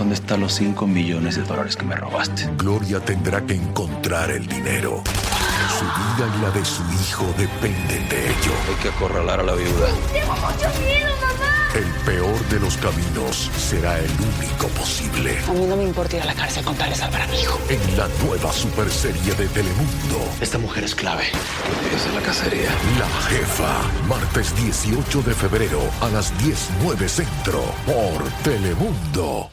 ¿Dónde están los $5 millones que me robaste? Gloria tendrá que encontrar el dinero. Su vida y la de su hijo dependen de ello. Hay que acorralar a la viuda. ¡Tengo mucho miedo, mamá! El peor de los caminos será el único posible. A mí no me importa ir a la cárcel con tal de salvar a mi hijo. En la nueva superserie de Telemundo. Esta mujer es clave. Esa es la cacería. La Jefa. Martes 18 de febrero a las 10:09 Centro por Telemundo.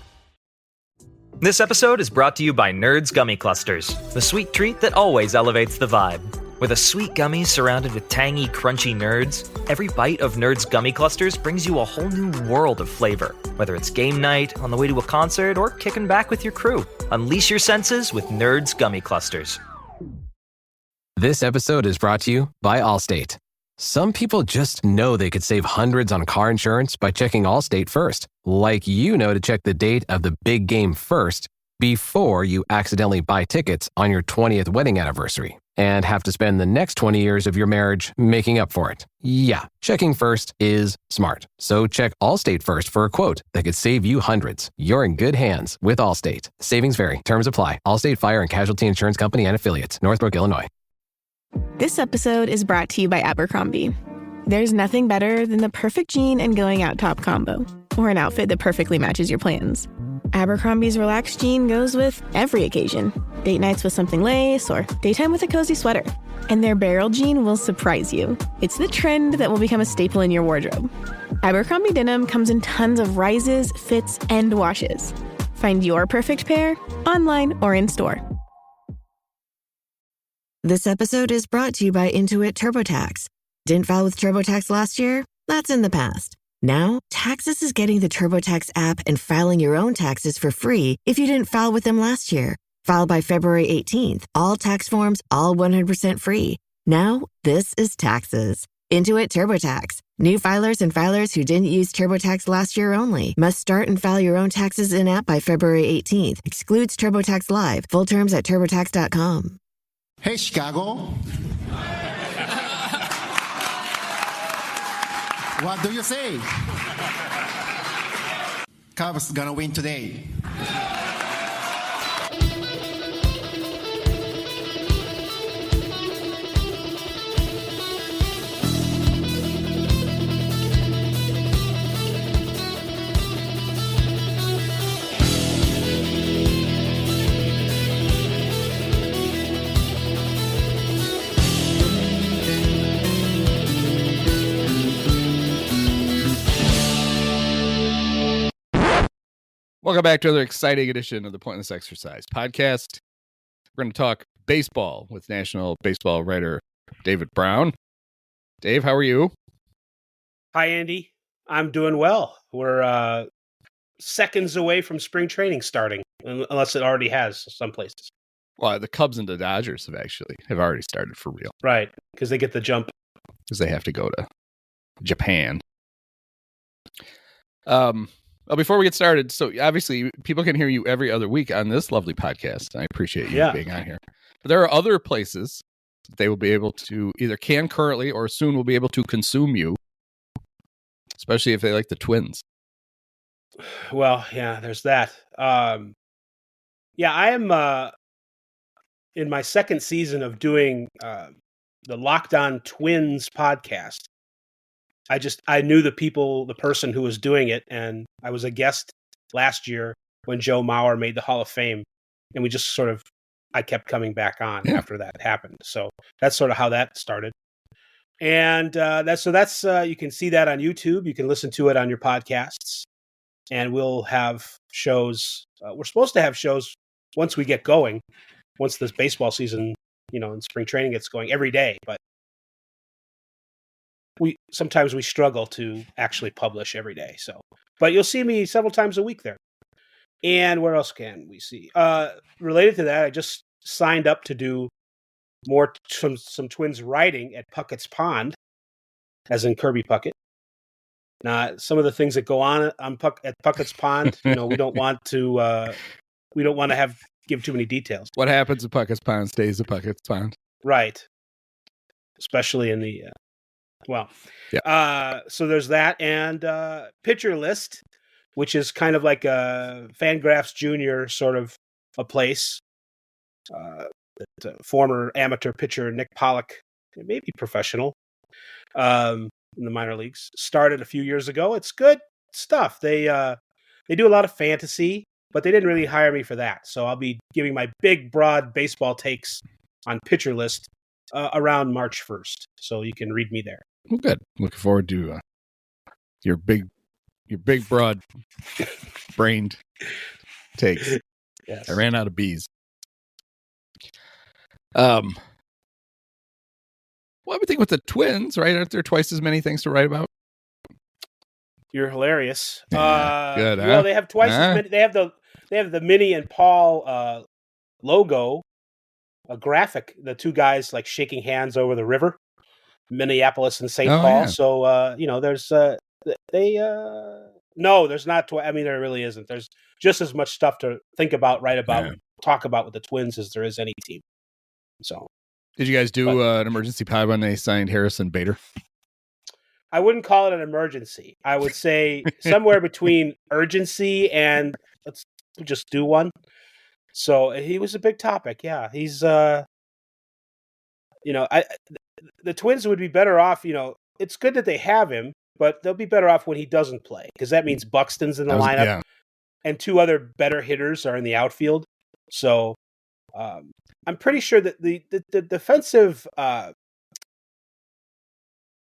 This episode is brought to you by Nerds Gummy Clusters, the sweet treat that always elevates the vibe. With a sweet gummy surrounded with tangy, crunchy nerds, every bite of Nerds Gummy Clusters brings you a whole new world of flavor. Whether it's game night, on the way to a concert, or kicking back with your crew, unleash your senses with Nerds Gummy Clusters. This episode is brought to you by Allstate. Some people just know they could save hundreds on car insurance by checking Allstate first. Like you know to check the date of the big game first before you accidentally buy tickets on your 20th wedding anniversary and have to spend the next 20 years of your marriage making up for it. Yeah, checking first is smart. So check Allstate first for a quote that could save you hundreds. You're in good hands with Allstate. Savings vary. Terms apply. Allstate Fire and Casualty Insurance Company and Affiliates. Northbrook, Illinois. This episode is brought to you by Abercrombie. There's nothing better than the perfect jean and going out top combo, or an outfit that perfectly matches your plans. Abercrombie's relaxed jean goes with every occasion. Date nights with something lace, or daytime with a cozy sweater. And their barrel jean will surprise you. It's the trend that will become a staple in your wardrobe. Abercrombie denim comes in tons of rises, fits, and washes. Find your perfect pair online or in store. This episode is brought to you by Intuit TurboTax. Didn't file with TurboTax last year? That's in the past. Now, Taxes is getting the TurboTax app and filing your own taxes for free if you didn't file with them last year. File by February 18th. All tax forms, all 100% free. Now, this is Taxes. Intuit TurboTax. New filers and filers who didn't use TurboTax last year only must start and file your own taxes in-app by February 18th. Excludes TurboTax Live. Full terms at TurboTax.com. Hey, Chicago. What do you say? Cubs gonna win today. Welcome back to another exciting edition of the Pointless Exercise podcast. We're going to talk baseball with National Baseball writer David Brown. Dave, how are you? Hi, Andy. I'm doing well. We're seconds away from spring training starting, unless it already has some places. Well, the Cubs and the Dodgers have already started for real. Right, because they get the jump. Because they have to go to Japan. Before we get started, so obviously people can hear you every other week on this lovely podcast. I appreciate you being on here. But there are other places that they will be able to either can currently or soon will be able to consume you, especially if they like the Twins. Well, yeah, there's that. I am in my second season of doing the Locked On Twins podcast. I knew the person who was doing it, and I was a guest last year when Joe Mauer made the Hall of Fame, and we just I kept coming back on after that happened. So that's sort of how that started. And that's you can see that on YouTube. You can listen to it on your podcasts, and we'll have shows. We're supposed to have shows once we get going, once this baseball season, and spring training gets going every day, but sometimes we struggle to actually publish every day. But you'll see me several times a week there. And where else can we see? Related to that, I just signed up to do more some Twins writing at Puckett's Pond, as in Kirby Puckett. Now, some of the things that go on at Puckett's Pond, we don't want to give too many details. What happens at Puckett's Pond stays at Puckett's Pond. Right. Especially in the so there's that, and pitcher list, which is kind of like a Fangraphs Jr. sort of a place. Former amateur pitcher Nick Pollock, maybe professional, in the minor leagues, started a few years ago. It's good stuff. They do a lot of fantasy, but they didn't really hire me for that. So I'll be giving my big, broad baseball takes on Pitcher List around March 1st. So you can read me there. Well, good. Looking forward to your big, broad brained takes. Yes. I ran out of bees. Well, I would think with the Twins, right? Aren't there twice as many things to write about? You're hilarious. Good. Well, they have twice as many. They have the Minnie and Paul logo, a graphic. The two guys like shaking hands over the river, Minneapolis and St. Paul. Yeah. So there's no, there's not. I mean, there really isn't. There's just as much stuff to think about, write about, talk about with the Twins as there is any team. So, did you guys do an emergency pod when they signed Harrison Bader? I wouldn't call it an emergency. I would say somewhere between urgency and let's just do one. So he was a big topic. Yeah, he's the Twins would be better off. It's good that they have him, but they'll be better off when he doesn't play because that means Buxton's in the lineup and two other better hitters are in the outfield. So I'm pretty sure that the defensive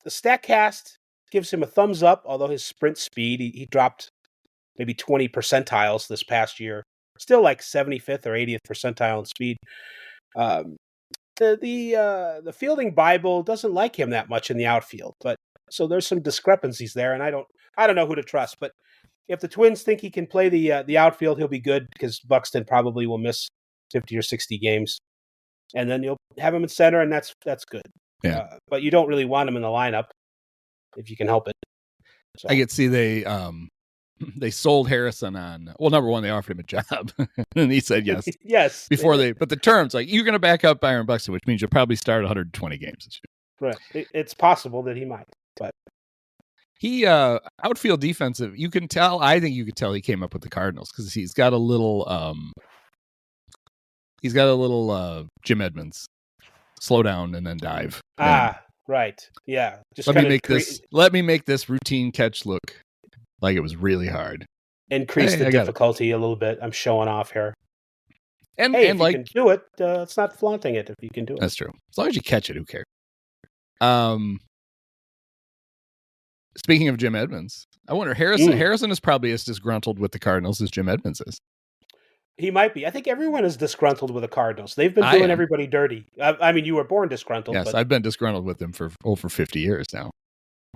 the StatCast gives him a thumbs up, although his sprint speed, he dropped maybe 20 percentiles this past year. Still like 75th or 80th percentile in speed. The fielding Bible doesn't like him that much in the outfield, but so there's some discrepancies there, and I don't know who to trust. But if the Twins think he can play the outfield, he'll be good because Buxton probably will miss 50 or 60 games, and then you'll have him in center, and that's good. Yeah, but you don't really want him in the lineup if you can help it. So. I could see they sold Harrison on. Well, number one, they offered him a job, and he said yes. Yes. But the terms like you're going to back up Byron Buxton, which means you'll probably start 120 games this year. Right. It's possible that he might, but he outfield defensive. You can tell. I think you could tell he came up with the Cardinals because he's got a little. He's got a little Jim Edmonds. Slow down and then dive. Right. Yeah. Just let me make this routine catch look like it was really hard. Increase the difficulty a little bit. I'm showing off here. And if like you can do it, it's not flaunting it if you can do it. That's true. As long as you catch it, who cares? Speaking of Jim Edmonds, I wonder Harrison is probably as disgruntled with the Cardinals as Jim Edmonds is. He might be. I think everyone is disgruntled with the Cardinals. They've been doing everybody dirty. I mean, you were born disgruntled. Yes, I've been disgruntled with them for over 50 years now.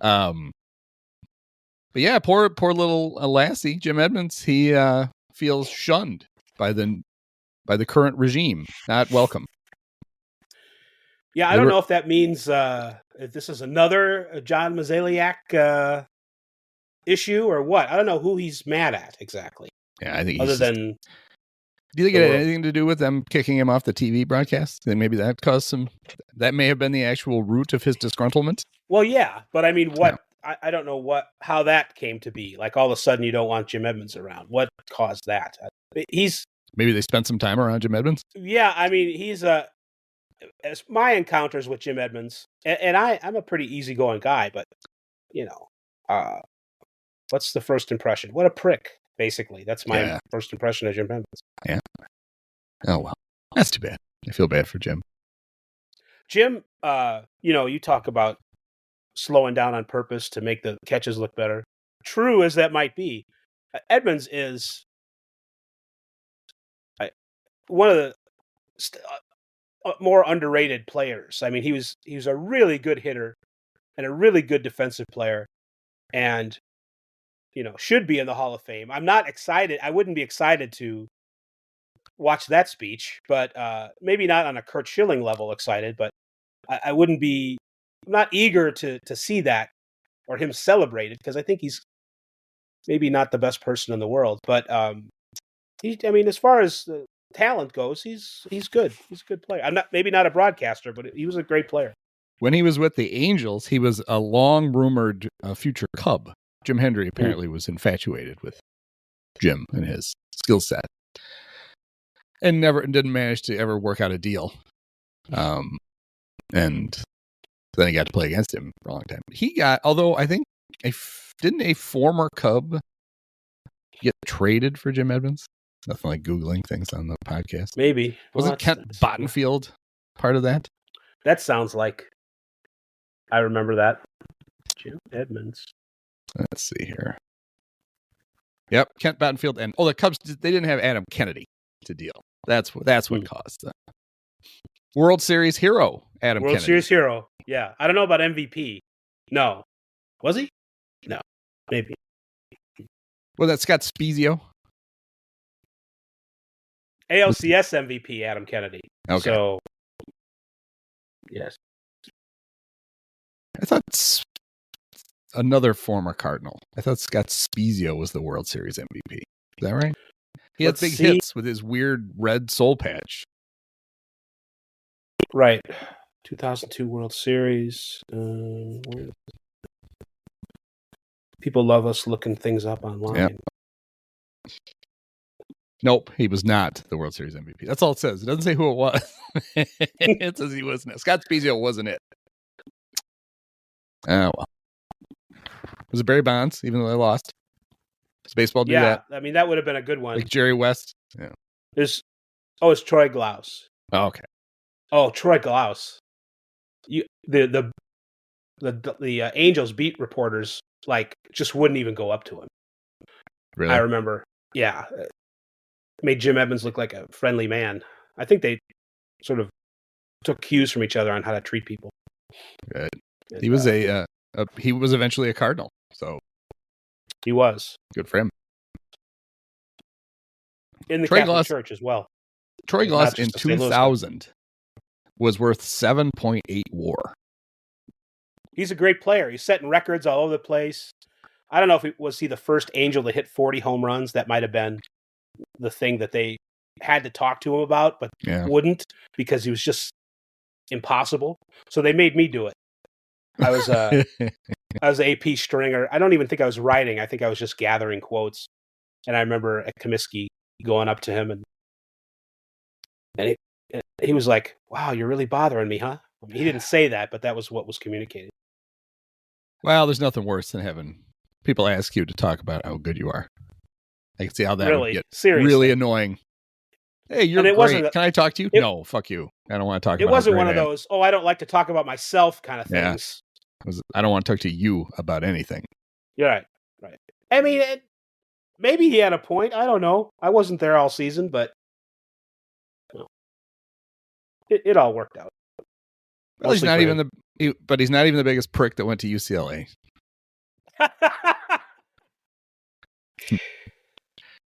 But yeah, poor little Lassie, Jim Edmonds. He feels shunned by the current regime. Not welcome. Yeah, I don't know if that means if this is another John Mozeliak issue or what. I don't know who he's mad at exactly. Yeah, I think do you think it had anything to do with them kicking him off the TV broadcast? Then maybe that caused some. That may have been the actual root of his disgruntlement. Well, yeah, but I mean, what? Yeah. I don't know how that came to be. Like all of a sudden, you don't want Jim Edmonds around. What caused that? Maybe they spent some time around Jim Edmonds. Yeah, I mean, he's as my encounters with Jim Edmonds, and I'm a pretty easygoing guy, but what's the first impression? What a prick. Basically, that's my first impression of Jim Edmonds. Yeah. Oh, well. That's too bad. I feel bad for Jim. Jim, you talk about slowing down on purpose to make the catches look better. True as that might be, Edmonds is one of the more underrated players. I mean, he was a really good hitter and a really good defensive player, and should be in the Hall of Fame. I'm not excited. I wouldn't be excited to watch that speech, but maybe not on a Curt Schilling level excited, but I wouldn't be not eager to see that or him celebrated because I think he's maybe not the best person in the world, but as far as the talent goes, he's good. He's a good player. I'm maybe not a broadcaster, but he was a great player. When he was with the Angels, he was a long rumored future Cub. Jim Hendry apparently was infatuated with Jim and his skill set, and didn't manage to ever work out a deal. And then he got to play against him for a long time. Although I think didn't a former Cub get traded for Jim Edmonds? Nothing like Googling things on the podcast. Maybe. Wasn't Kent Bottenfield part of that? That sounds like. I remember that. Jim Edmonds. Let's see here. Yep, Kent Bottenfield, and the Cubs. They didn't have Adam Kennedy to deal. That's what caused the World Series hero. Adam Kennedy. World Series hero. Yeah, I don't know about MVP. No, was he? No, maybe. Well, that's Scott Spezio. ALCS MVP Adam Kennedy. Okay. So, yes. I thought another former Cardinal. I thought Scott Spezio was the World Series MVP. Is that right? He had big hits with his weird red soul patch. Right. 2002 World Series. People love us looking things up online. Yep. Nope, he was not the World Series MVP. That's all it says. It doesn't say who it was. It says he wasn't. Scott Spezio wasn't it. Oh, well. Was it Barry Bonds, even though they lost? Does baseball do that? I mean, that would have been a good one. Like Jerry West? Yeah. It's Troy Glaus. Oh, okay. Oh, Troy Glaus. The Angels beat reporters just wouldn't even go up to him. Really? I remember. Yeah. Made Jim Edmonds look like a friendly man. I think they sort of took cues from each other on how to treat people. Good. He was he was eventually a Cardinal, so he was good for him. In the Catholic Church as well. Troy Glaus in 2000 was worth 7.8 WAR. He's a great player. He's setting records all over the place. I don't know if he was the first Angel to hit 40 home runs. That might have been the thing that they had to talk to him about, but wouldn't because he was just impossible. So they made me do it. I was an AP stringer. I don't even think I was writing. I think I was just gathering quotes. And I remember at Comiskey going up to him and he was like, "Wow, you're really bothering me, huh?" I mean, he didn't say that, but that was what was communicated. Well, there's nothing worse than having people ask you to talk about how good you are. I can see how that would get really annoying. Hey, you're great. Can I talk to you? No, fuck you. I don't want to talk about it. It wasn't one of those, I don't like to talk about myself kind of things. Yeah. I don't want to talk to you about anything. You're right. Right. I mean, maybe he had a point. I don't know. I wasn't there all season, but it all worked out. Well, he's not even the biggest prick that went to UCLA.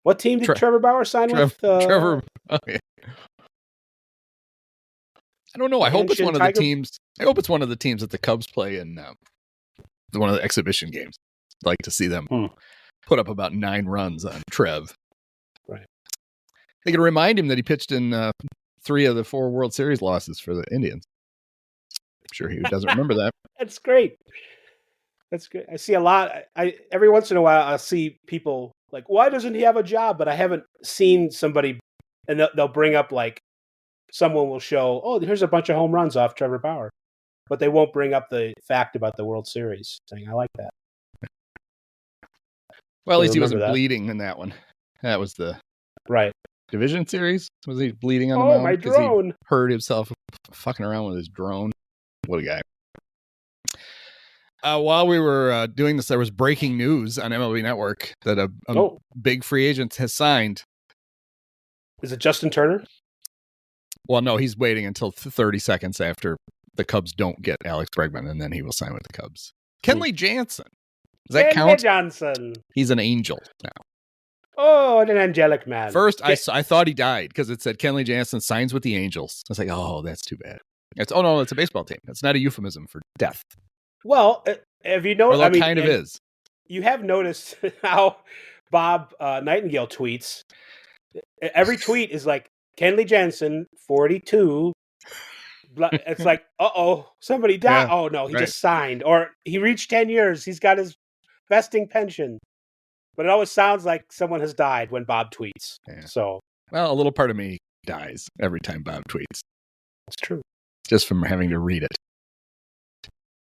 What team did Trevor Bauer sign with? Trevor. Oh, yeah. I don't know. I hope it's one of the teams. I hope it's one of the teams that the Cubs play in one of the exhibition games. I'd like to see them put up about 9 runs on Trev. Right. They can remind him that he pitched in 3 of the 4 World Series losses for the Indians. I'm sure he doesn't remember that. That's great. That's good. I see a lot. I every once in a while I'll see people like, why doesn't he have a job? But I haven't seen somebody, and they'll bring up someone will show, oh, here's a bunch of home runs off Trevor Bauer, but they won't bring up the fact about the World Series thing. I like that. Well, at least he wasn't bleeding in that one. That was the division series. Was he bleeding on the mound? My drone. He hurt himself fucking around with his drone. What a guy. While we were doing this, there was breaking news on MLB Network that a big free agent has signed. Is it Justin Turner? Well, no, he's waiting until 30 seconds after the Cubs don't get Alex Bregman, and then he will sign with the Cubs. Kenley Jansen. Does that count? Johnson. He's an angel now. Oh, an angelic man. First, I thought he died because it said Kenley Jansen signs with the Angels. I was like, oh, that's too bad. It's a baseball team. It's not a euphemism for death. Well, have you noticed? Well, that kind of is. You have noticed how Bob Nightingale tweets. Every tweet is like, Kenley Jansen, 42. It's like, somebody died. Yeah, oh, no, he just signed. Or he reached 10 years. He's got his vesting pension. But it always sounds like someone has died when Bob tweets. Yeah. So, well, a little part of me dies every time Bob tweets. It's true. Just from having to read it.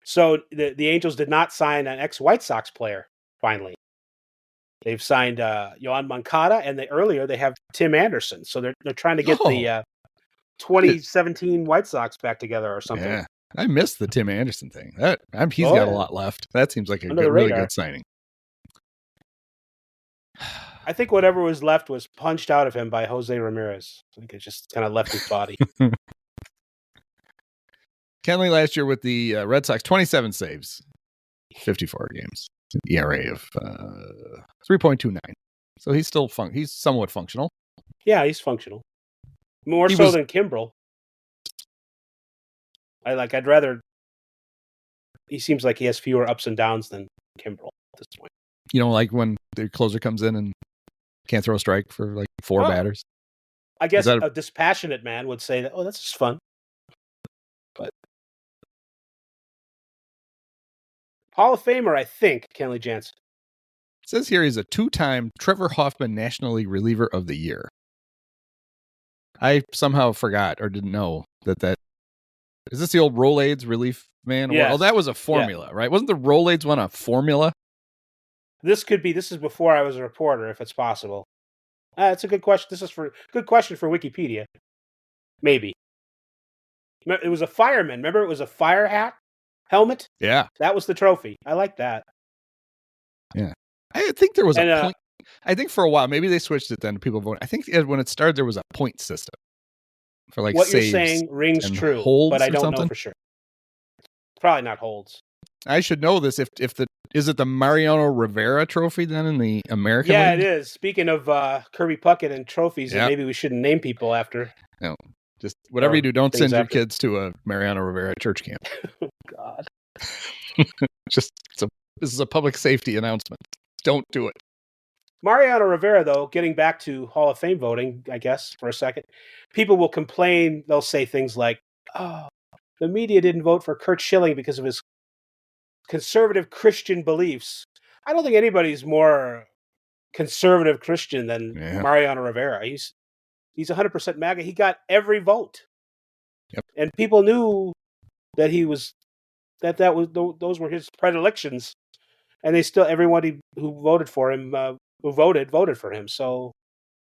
So the Angels did not sign an ex-White Sox player, finally. They've signed Yoan Moncada, and earlier they have Tim Anderson. So they're trying to get the 2017 White Sox back together or something. Yeah. I missed the Tim Anderson thing. He's got a lot left. That seems like a really good signing. I think whatever was left was punched out of him by Jose Ramirez. I think it just kind of left his body. Kenley last year with the Red Sox, 27 saves, 54 games, ERA of 3.29. So he's still he's somewhat functional. Yeah, he's functional. More so than Kimbrel. I'd rather. He seems like he has fewer ups and downs than Kimbrel at this point. You don't like when the closer comes in and can't throw a strike for like four batters? I guess a dispassionate man would say that, oh, that's just fun. But Hall of Famer, I think, Kenley Jansen. It says here he's a two-time Trevor Hoffman National League Reliever of the Year. I somehow forgot or didn't know that is this the old Rolaids relief man? Yes. Oh, that was a formula, right? Wasn't the Rolaids one a formula? This is before I was a reporter, if it's possible. It's a good question. Good question for Wikipedia. Maybe. It was a fireman. Remember, it was a fire hat, helmet? Yeah. That was the trophy. I like that. Yeah. I think there was a point. I think for a while, maybe they switched it then to people voting. I think when it started, there was a point system for like what saves. What you're saying rings true, but I don't know for sure. Probably not holds. I should know this. Is it the Mariano Rivera Trophy then in the American League? Yeah, it is. Speaking of Kirby Puckett and trophies, that maybe we shouldn't name people after. No, just whatever you do, don't send your kids to a Mariano Rivera church camp. Oh, God. This is a public safety announcement. Don't do it. Mariano Rivera, though, getting back to Hall of Fame voting, I guess, for a second, people will complain. They'll say things like, oh, the media didn't vote for Curt Schilling because of his conservative Christian beliefs. I don't think anybody's more conservative Christian than Mariano Rivera. He's 100% MAGA. He got every vote. Yep. And people knew that those were his predilections. And everyone who voted for him, voted for him. So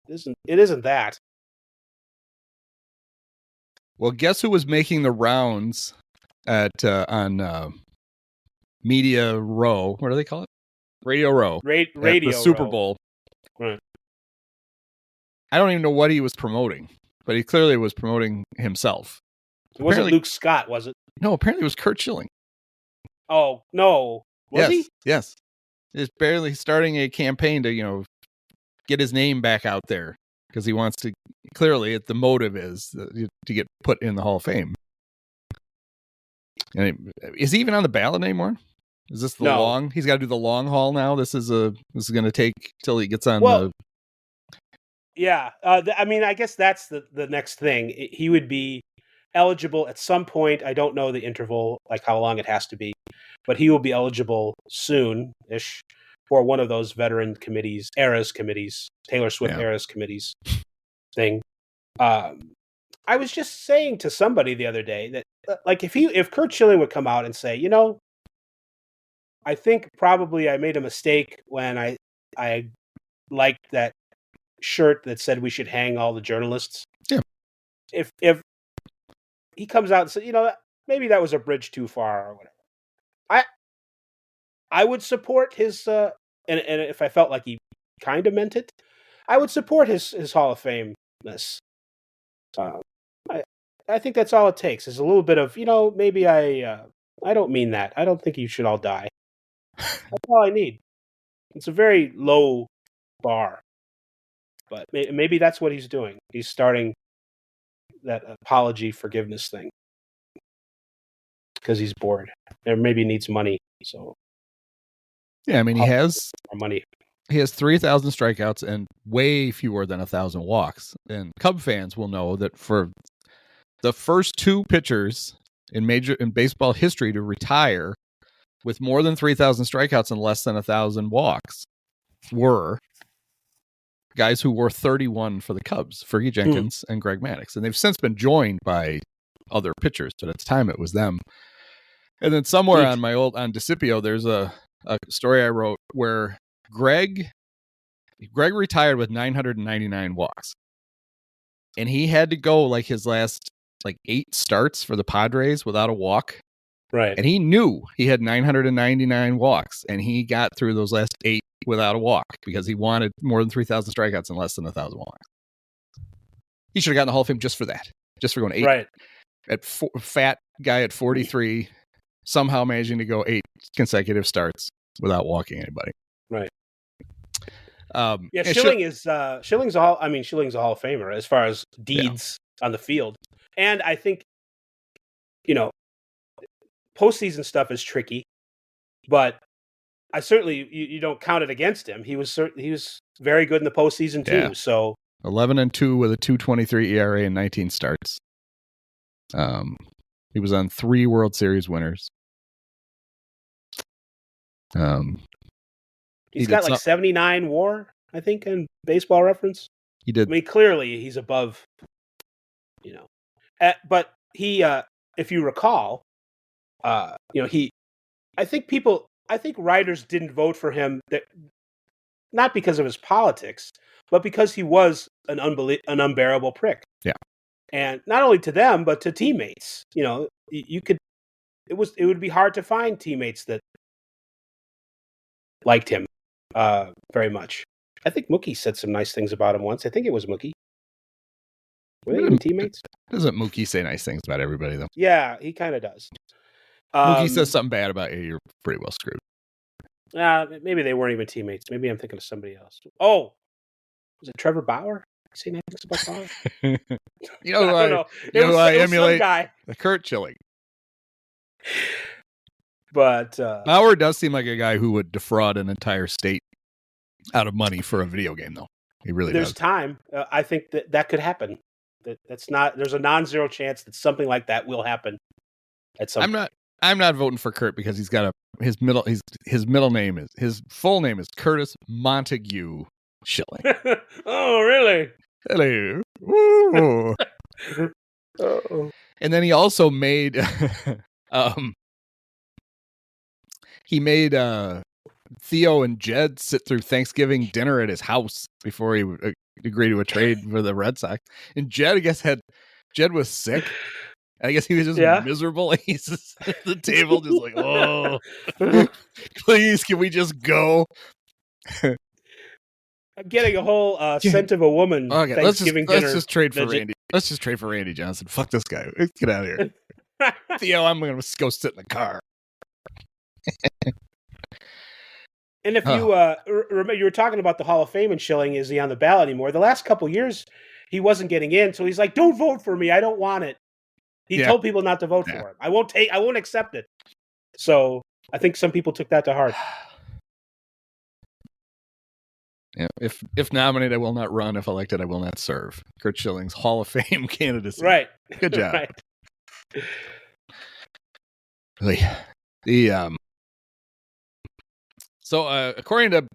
it isn't that. Well, guess who was making the rounds on Media Row? What do they call it? Radio Row. Radio the Super Bowl. Right. I don't even know what he was promoting, but he clearly was promoting himself. It wasn't Luke Scott, was it? No, apparently it was Curt Schilling. Oh, no. Was he? Yes. He's barely starting a campaign to, get his name back out there because he wants to. Clearly, the motive is to get put in the Hall of Fame. And is he even on the ballot anymore? Is this the long? He's got to do the long haul now. This is going to take till he gets on the. Yeah, I guess that's the next thing. He would be eligible at some point. I don't know the interval, like how long it has to be, but he will be eligible soon-ish for one of those veteran committees, Taylor Swift eras committees thing. I was just saying to somebody the other day that, like, if Curt Schilling would come out and say, I think probably I made a mistake when I liked that shirt that said we should hang all the journalists. Yeah. If he comes out and says, maybe that was a bridge too far or whatever. I would support his and if I felt like he kind of meant it, I would support his Hall of Fame-ness. I think that's all it takes. Is a little bit of, maybe I don't mean that. I don't think you should all die. That's all I need. It's a very low bar. But maybe that's what he's doing. He's starting that apology forgiveness thing. Because he's bored. Or maybe needs money. So yeah, he has more money. He has 3,000 strikeouts and way fewer than 1,000 walks. And Cub fans will know that for the first two pitchers in baseball history to retire with more than 3,000 strikeouts and less than 1,000 walks, were guys who wore 31 for the Cubs, Fergie Jenkins and Greg Maddux. And they've since been joined by other pitchers, but at the time it was them. And then somewhere on Discipio, there's a story I wrote where Greg retired with 999 walks. And he had to go like his last 8 starts for the Padres without a walk. Right. And he knew he had 999 walks, and he got through those last 8 without a walk because he wanted more than 3,000 strikeouts and less than 1,000 walks. He should have gotten the Hall of Fame just for that, just for going 8. Right. Fat guy at 43, somehow managing to go 8 consecutive starts without walking anybody. Right. Schilling's a Hall of Famer as far as deeds on the field. And I think, postseason stuff is tricky, but I certainly you don't count it against him. He was very good in the postseason too. So 11-2 with a 2.23 ERA and 19 starts. He was on 3 World Series winners. He's got 79 WAR, I think, in Baseball Reference. He did. I mean, clearly he's above, but he, if you recall, I think writers didn't vote for him not because of his politics, but because he was an unbearable prick. Yeah. And not only to them, but to teammates. It would be hard to find teammates that liked him very much. I think Mookie said some nice things about him once. I think it was Mookie. Were they even teammates? Doesn't Mookie say nice things about everybody, though? Yeah, he kind of does. Mookie says something bad about you, you're pretty well screwed. Maybe they weren't even teammates. Maybe I'm thinking of somebody else. Oh, was it Trevor Bauer? Say nice things about Bauer? You know who I emulate? Guy. The Curt Schilling. But Bauer does seem like a guy who would defraud an entire state out of money for a video game, though. He really does. There's time. I think that could happen. There's a non-zero chance that something like that will happen at some point. I'm not voting for Curt because he's got his full name is Curtis Montague Schilling. Oh, really? Hello. Ooh. Uh-oh. And then he also made Theo and Jed sit through Thanksgiving dinner at his house before he agreed to a trade for the Red Sox. And Jed was sick. I guess he was just miserable. He's just at the table, just like, oh, please, can we just go? I'm getting a whole scent of a woman. Okay, Thanksgiving let's dinner. just trade for Randy. Let's just trade for Randy Johnson. Fuck this guy. Let's get out of here. Theo, I'm going to go sit in the car. And if you remember, you were talking about the Hall of Fame and Schilling, is he on the ballot anymore? The last couple years, he wasn't getting in, so he's like, "Don't vote for me. I don't want it." He told people not to vote for him. I won't accept it. So I think some people took that to heart. Yeah, if nominated, I will not run. If elected, I will not serve. Curt Schilling's Hall of Fame candidacy. Right. Good job. Right. So according to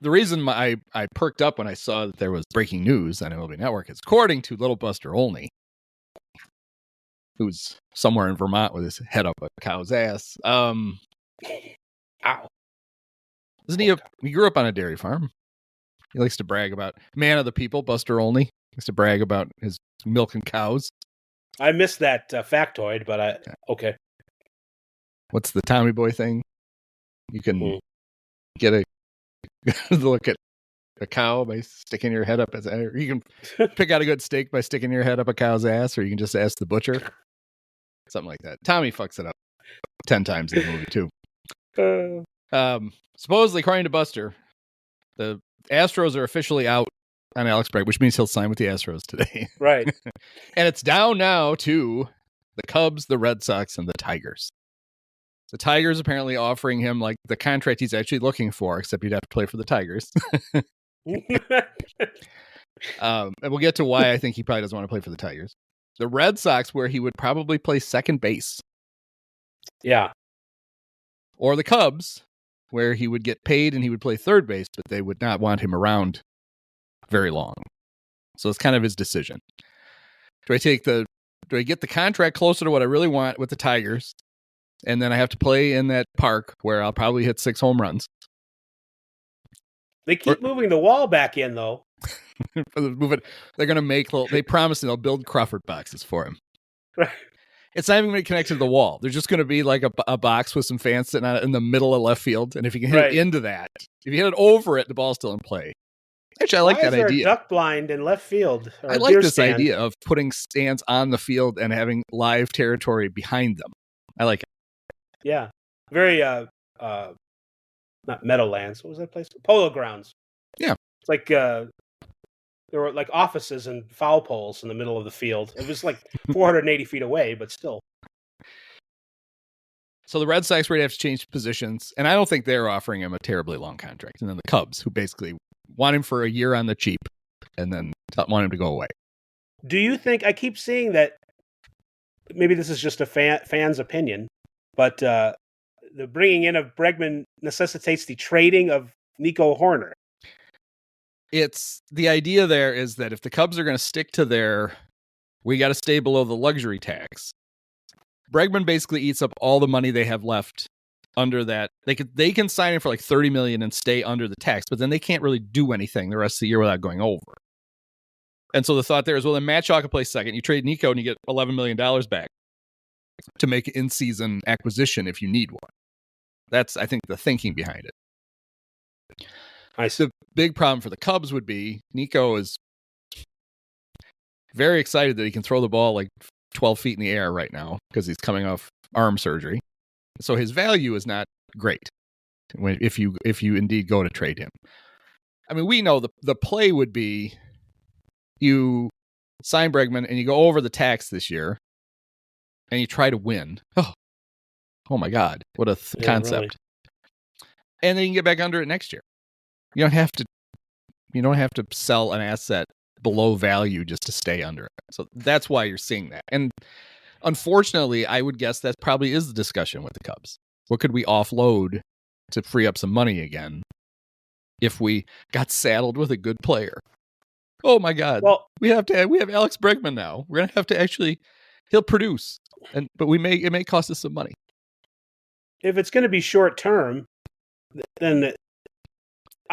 the reason I perked up when I saw that there was breaking news on MLB Network is according to Little Buster Olney, who's somewhere in Vermont with his head up a cow's ass. Ow. Isn't he? He grew up on a dairy farm. He likes to brag about man of the people. Buster Olney likes to brag about his milking cows. I missed that factoid, but okay. What's the Tommy Boy thing? You can get a look at a cow by sticking your head up you can pick out a good steak by sticking your head up a cow's ass, or you can just ask the butcher. Something like that. Tommy fucks it up 10 times in the movie too. Supposedly, according to Buster, the Astros are officially out on Alex Bregman, which means he'll sign with the Astros today. Right. And it's down now to the Cubs, the Red Sox, and the Tigers. The Tigers apparently offering him like the contract he's actually looking for, except he'd have to play for the Tigers. And we'll get to why I think he probably doesn't want to play for the Tigers. The Red Sox, where he would probably play second base. Yeah. Or the Cubs, where he would get paid and he would play third base, but they would not want him around very long. So it's kind of his decision. Do I get the contract closer to what I really want with the Tigers? And then I have to play in that park where I'll probably hit 6 home runs. They keep moving the wall back in, though. They're going to make they promise they'll build Crawford boxes for him. Right. It's not even going to connect to the wall. There's just going to be like a box with some fans sitting on it in the middle of left field. And if you can hit it into that, if you hit it over it, the ball's still in play. Actually, I like that idea. Why is there a duck blind in left field? I like this idea of putting stands on the field and having live territory behind them. I like it. Yeah. Very, not Meadowlands. What was that place? Polo Grounds. Yeah. It's like, there were like offices and foul poles in the middle of the field. It was like 480 feet away, but still. So the Red Sox would have to change positions, and I don't think they're offering him a terribly long contract. And then the Cubs, who basically want him for a year on the cheap and then want him to go away. Do you think, I keep seeing that, maybe this is just a fan's opinion, but the bringing in of Bregman necessitates the trading of Nico Hoerner. It's the idea there is that if the Cubs are going to stick to we got to stay below the luxury tax. Bregman basically eats up all the money they have left under that. They can sign him for like $30 million and stay under the tax, but then they can't really do anything the rest of the year without going over. And so the thought there is, well, then Matt Shaw can play second. You trade Nico and you get $11 million back to make an in-season acquisition if you need one. That's, I think, the thinking behind it. The big problem for the Cubs would be Nico is very excited that he can throw the ball like 12 feet in the air right now because he's coming off arm surgery. So his value is not great if you indeed go to trade him. I mean, we know the play would be you sign Bregman and you go over the tax this year and you try to win. Oh my God, what a concept. Really. And then you can get back under it next year. You don't have to sell an asset below value just to stay under it. So that's why you're seeing that. And unfortunately, I would guess that probably is the discussion with the Cubs. What could we offload to free up some money again if we got saddled with a good player? Oh my God. Well, we have Alex Bregman now. We're going to have to he'll produce. But it may cost us some money. If it's going to be short term, then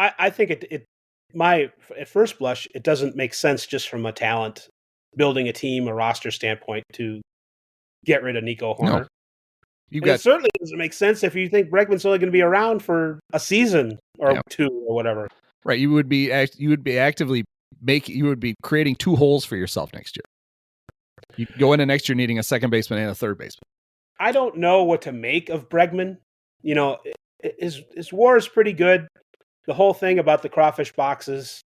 I think at first blush, it doesn't make sense just from a talent, building a team, a roster standpoint to get rid of Nico Hoerner. No. It certainly doesn't make sense if you think Bregman's only going to be around for a season or two or whatever. Right. You would be creating 2 holes for yourself next year. You go into next year needing a second baseman and a third baseman. I don't know what to make of Bregman. You know, his WAR is pretty good. The whole thing about the crawfish boxes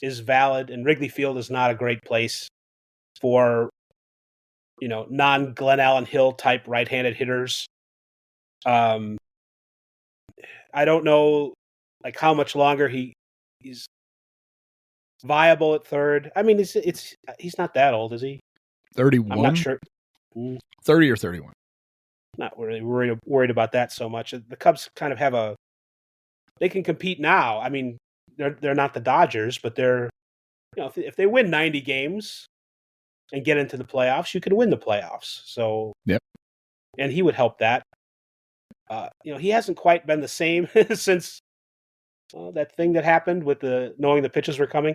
is valid, and Wrigley Field is not a great place for, non-Glen Allen Hill type right-handed hitters. I don't know, how much longer he's viable at third. I mean, he's not that old, is he? 31. I'm not sure. 30 or 31. Not really worried about that so much. The Cubs kind of they can compete now. I mean, they're not the Dodgers, but they're, if they win 90 games and get into the playoffs, you could win the playoffs. So, yep. And he would help that. He hasn't quite been the same since that thing that happened with knowing the pitches were coming.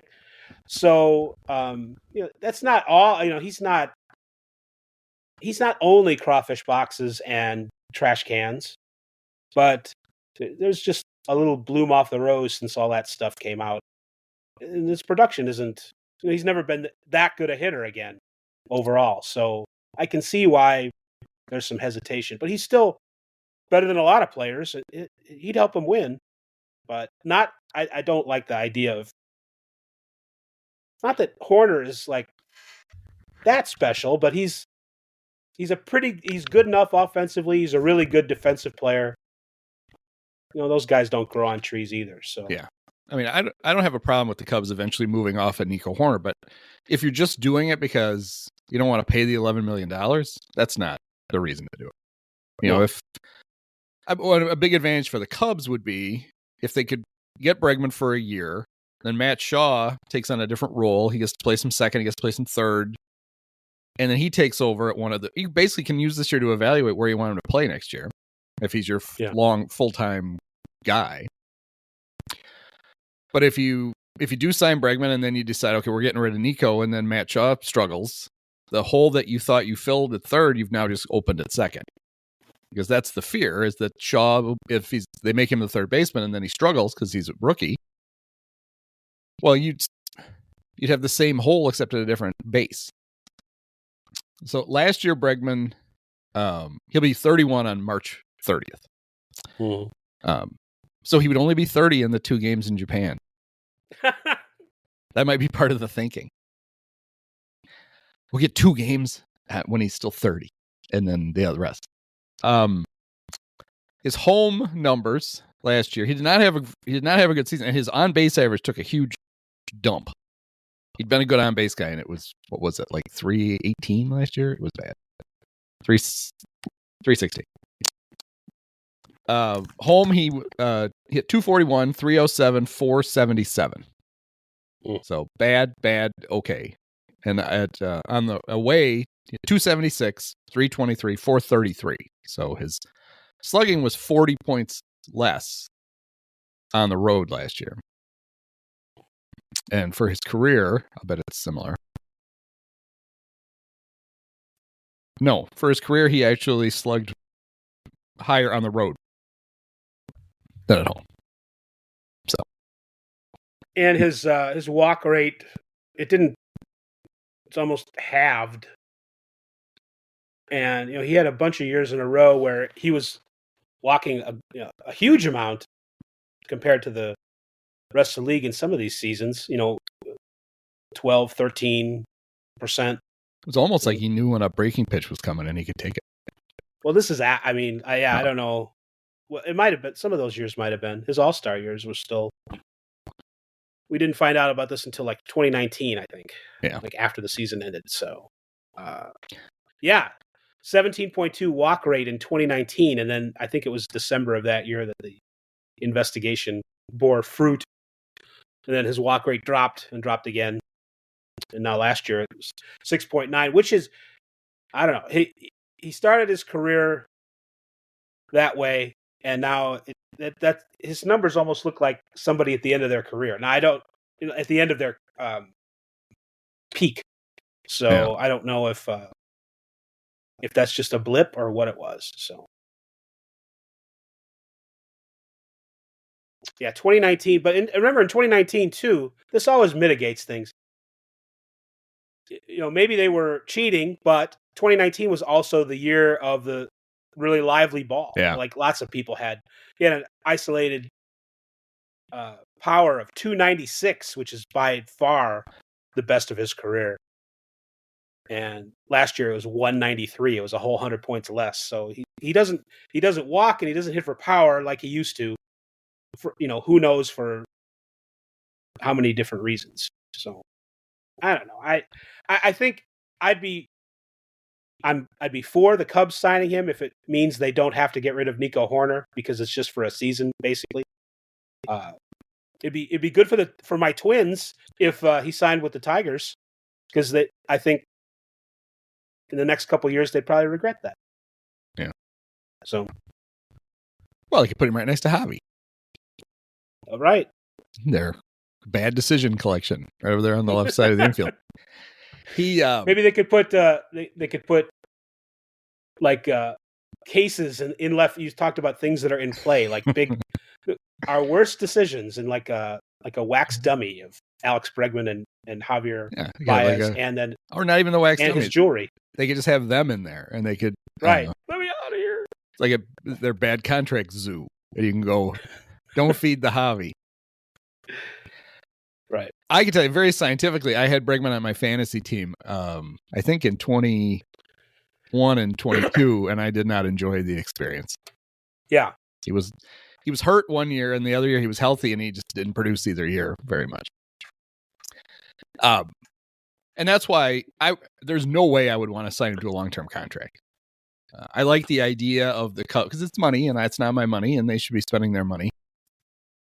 So, that's not all. He's not only crawfish boxes and trash cans, but there's just a little bloom off the rose since all that stuff came out. And his production isn't, he's never been that good a hitter again overall. So I can see why there's some hesitation, but he's still better than a lot of players. He'd help him win, but I don't like the idea of, not that Hoerner is that special, but he's good enough offensively. He's a really good defensive player. Those guys don't grow on trees either. So yeah, I mean, I don't have a problem with the Cubs eventually moving off of Nico Hoerner, but if you're just doing it because you don't want to pay the $11 million, that's not the reason to do it. If a big advantage for the Cubs would be if they could get Bregman for a year, then Matt Shaw takes on a different role. He gets to play some second, he gets to play some third, and then he takes over at one of the. You basically can use this year to evaluate where you want him to play next year, if he's your full-time guy. But if you do sign Bregman and then you decide, okay, we're getting rid of Nico, and then Matt Shaw struggles, the hole that you thought you filled at third, you've now just opened at second. Because that's the fear, is that Shaw, if they make him the third baseman and then he struggles because he's a rookie, well, you'd have the same hole except at a different base. So last year, Bregman, he'll be 31 on March 30th. So he would only be 30 in the 2 games in Japan. That might be part of the thinking. We'll get 2 games when he's still 30, and then the rest. His home numbers last year, he did not have a good season, and his on base average took a huge dump. He'd been a good on base guy, and it was, what was it, like 318 last year? It was bad. 360. Home, he hit 241, 307, 477. So bad, okay. And on the away, 276, 323, 433. So his slugging was 40 points less on the road last year. And for his career, I'll bet it's similar. No, for his career, he actually slugged higher on the road than at home. So, and his walk rate, it's almost halved. And he had a bunch of years in a row where he was walking a huge amount compared to the rest of the league in some of these seasons. 12, 13%. It was almost like he knew when a breaking pitch was coming and he could take it. Well, this is, I don't know. Well, it might have been, some of those years might have been. His All-Star years were still, we didn't find out about this until like 2019, I think. Yeah. Like after the season ended. So, 17.2 walk rate in 2019. And then I think it was December of that year that the investigation bore fruit. And then his walk rate dropped again. And now last year it was 6.9, which is, I don't know. He started his career that way, and now that his numbers almost look like somebody at the end of their career. Now at the end of their peak. So yeah. I don't know if that's just a blip or what it was. So yeah, 2019. But remember in 2019 too, this always mitigates things. Maybe they were cheating, but 2019 was also the year of the really lively ball. Yeah. Like lots of people had. He had an isolated power of 296, which is by far the best of his career. And last year it was 193. It was a whole 100 points less. So he doesn't walk and he doesn't hit for power like he used to. For, who knows for how many different reasons. So I don't know. I think I'd be for the Cubs signing him if it means they don't have to get rid of Nico Hoerner because it's just for a season, basically. It'd be good for my Twins if he signed with the Tigers, because I think in the next couple of years they'd probably regret that. Yeah. So. Well, you could put him right next to Javi. All right. Their bad decision collection right over there on the left side of the infield. Maybe they could put like cases in left. You talked about things that are in play, like big our worst decisions, and like a wax dummy of Alex Bregman and Javier Baez, and then or not even the wax and dummy. His jewelry. They could just have them in there, and they could let me out of here. It's like their bad contract zoo, and you can go. Don't feed the Javi. Right. I can tell you very scientifically, I had Bregman on my fantasy team, I think in 21 and 22, and I did not enjoy the experience. Yeah. He was hurt one year, and the other year he was healthy, and he just didn't produce either year very much. And that's why there's no way I would want to sign him to a long-term contract. I like the idea of the Cubs because it's money, and that's not my money, and they should be spending their money.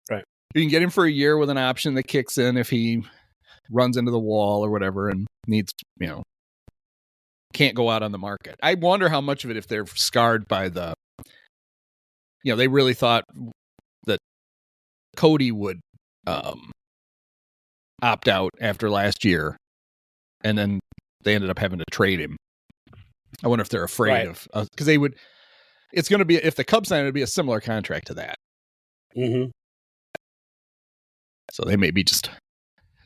Right. You can get him for a year with an option that kicks in if he runs into the wall or whatever and needs, can't go out on the market. I wonder how much of it, if they're scarred by the, they really thought that Cody would opt out after last year, and then they ended up having to trade him. I wonder if they're afraid of, because they would, it's going to be, if the Cubs sign, it would be a similar contract to that. Mm-hmm. So they may be just,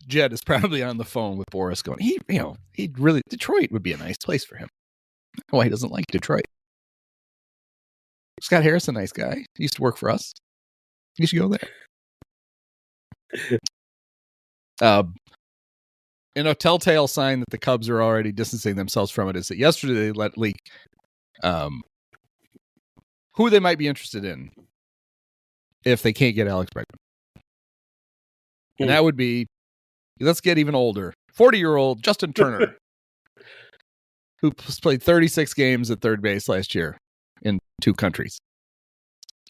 Jed is probably on the phone with Boris going, he'd really, Detroit would be a nice place for him. Why he doesn't like Detroit. Scott Harris, a nice guy. He used to work for us. You should go there. A telltale sign that the Cubs are already distancing themselves from it is that yesterday they let leak who they might be interested in if they can't get Alex Bregman. And that would be, let's get even older, 40-year-old Justin Turner, who played 36 games at third base last year in 2 countries,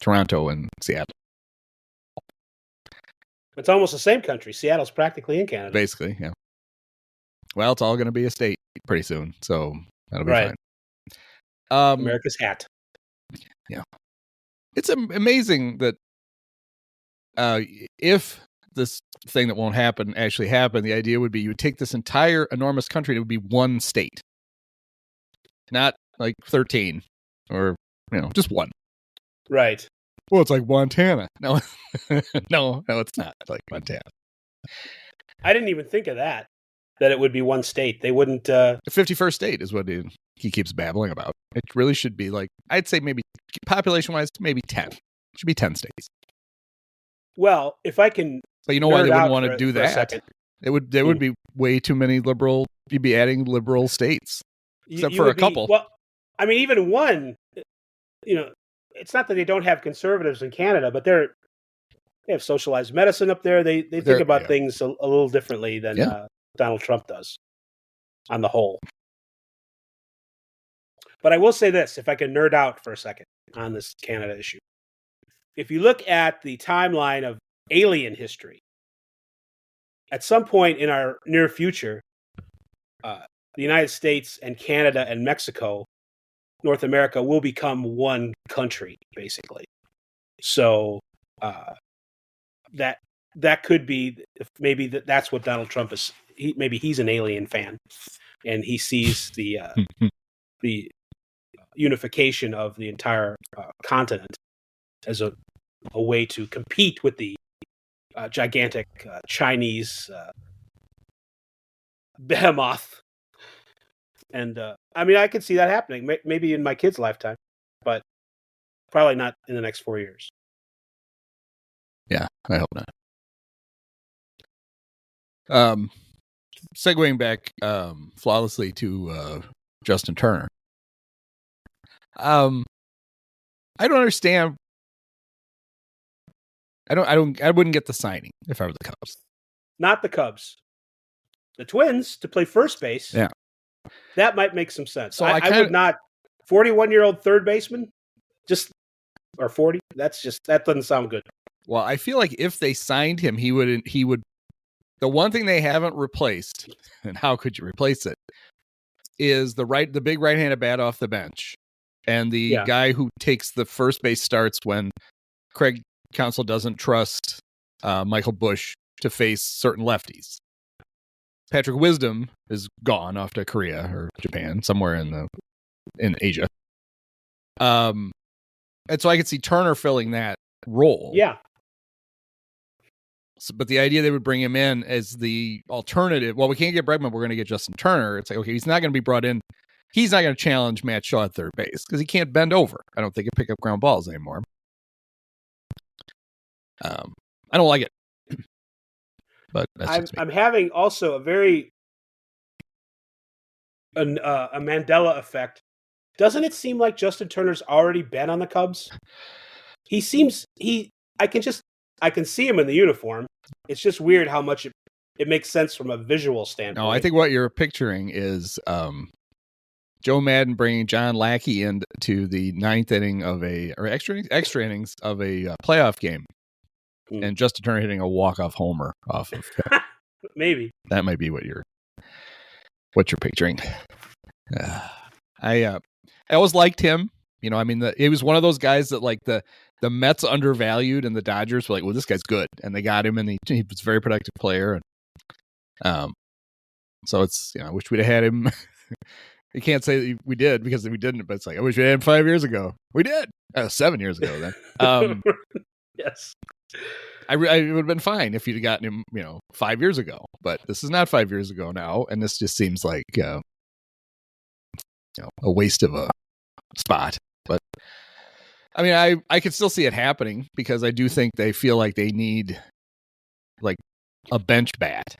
Toronto and Seattle. It's almost the same country. Seattle's practically in Canada. Basically, yeah. Well, it's all going to be a state pretty soon, so that'll be fine. America's hat. Yeah. It's amazing that if this thing that won't happen actually happened, the idea would be you would take this entire enormous country and it would be one state. Not like 13 or, just one. Right. Well, it's like Montana. No, no, it's not like Montana. I didn't even think of that it would be one state. They wouldn't... The 51st state is what he keeps babbling about. It really should be like, I'd say maybe population-wise, maybe 10. It should be 10 states. Well, if I can... But you know why they wouldn't want to do that? There would be way too many liberal... You'd be adding liberal states. Except for a couple. Well, I mean, even one... it's not that they don't have conservatives in Canada, but they have socialized medicine up there. They think about things a little differently than Donald Trump does on the whole. But I will say this, if I can nerd out for a second on this Canada issue. If you look at the timeline of alien history, at some point in our near future, the United States and Canada and Mexico, North America, will become one country, basically. So that could be, maybe that's what Donald Trump is. Maybe he's an alien fan, and he sees the unification of the entire continent as a way to compete with the gigantic Chinese behemoth. And I could see that happening, maybe in my kid's lifetime, but probably not in the next 4 years. Yeah, I hope not. Segueing back flawlessly to Justin Turner. I don't understand. I wouldn't get the signing if I were the Cubs. Not the Cubs. The Twins to play first base. Yeah. That might make some sense. So I would not. 41-year-old third baseman, or 40. That doesn't sound good. Well, I feel like if they signed him, he would. The one thing they haven't replaced, and how could you replace it, is the big right-handed bat off the bench, and the guy who takes the first base starts when Craig Counsell doesn't trust Michael Busch to face certain lefties. Patrick Wisdom is gone off to Korea or Japan, somewhere in Asia. And so I could see Turner filling that role. Yeah. So, but the idea they would bring him in as the alternative, well, we can't get Bregman, we're going to get Justin Turner. It's like, okay, he's not going to be brought in. He's not going to challenge Matt Shaw at third base because he can't bend over. I don't think he can pick up ground balls anymore. I don't like it. But I'm having also a very a Mandela effect. Doesn't it seem like Justin Turner's already been on the Cubs? I can see him in the uniform. It's just weird how much it makes sense from a visual standpoint. No, I think what you're picturing is Joe Madden bringing John Lackey into the ninth inning of extra innings of a playoff game, and Justin Turner hitting a walk-off homer off of maybe that might be what you're picturing. I always liked him. You know, I mean, it was one of those guys that like the Mets undervalued, and the Dodgers were like, "Well, this guy's good," and they got him, and he was a very productive player. And so it's, you know, I wish we'd have had him. You can't say that we did because we didn't, but it's like, I wish we had him 5 years ago. We did. 7 years ago then. Yes. It would have been fine if you'd gotten him, you know, 5 years ago. But this is not 5 years ago now, and this just seems like you know, a waste of a spot. But I mean, I could still see it happening because I do think they feel like they need like a bench bat.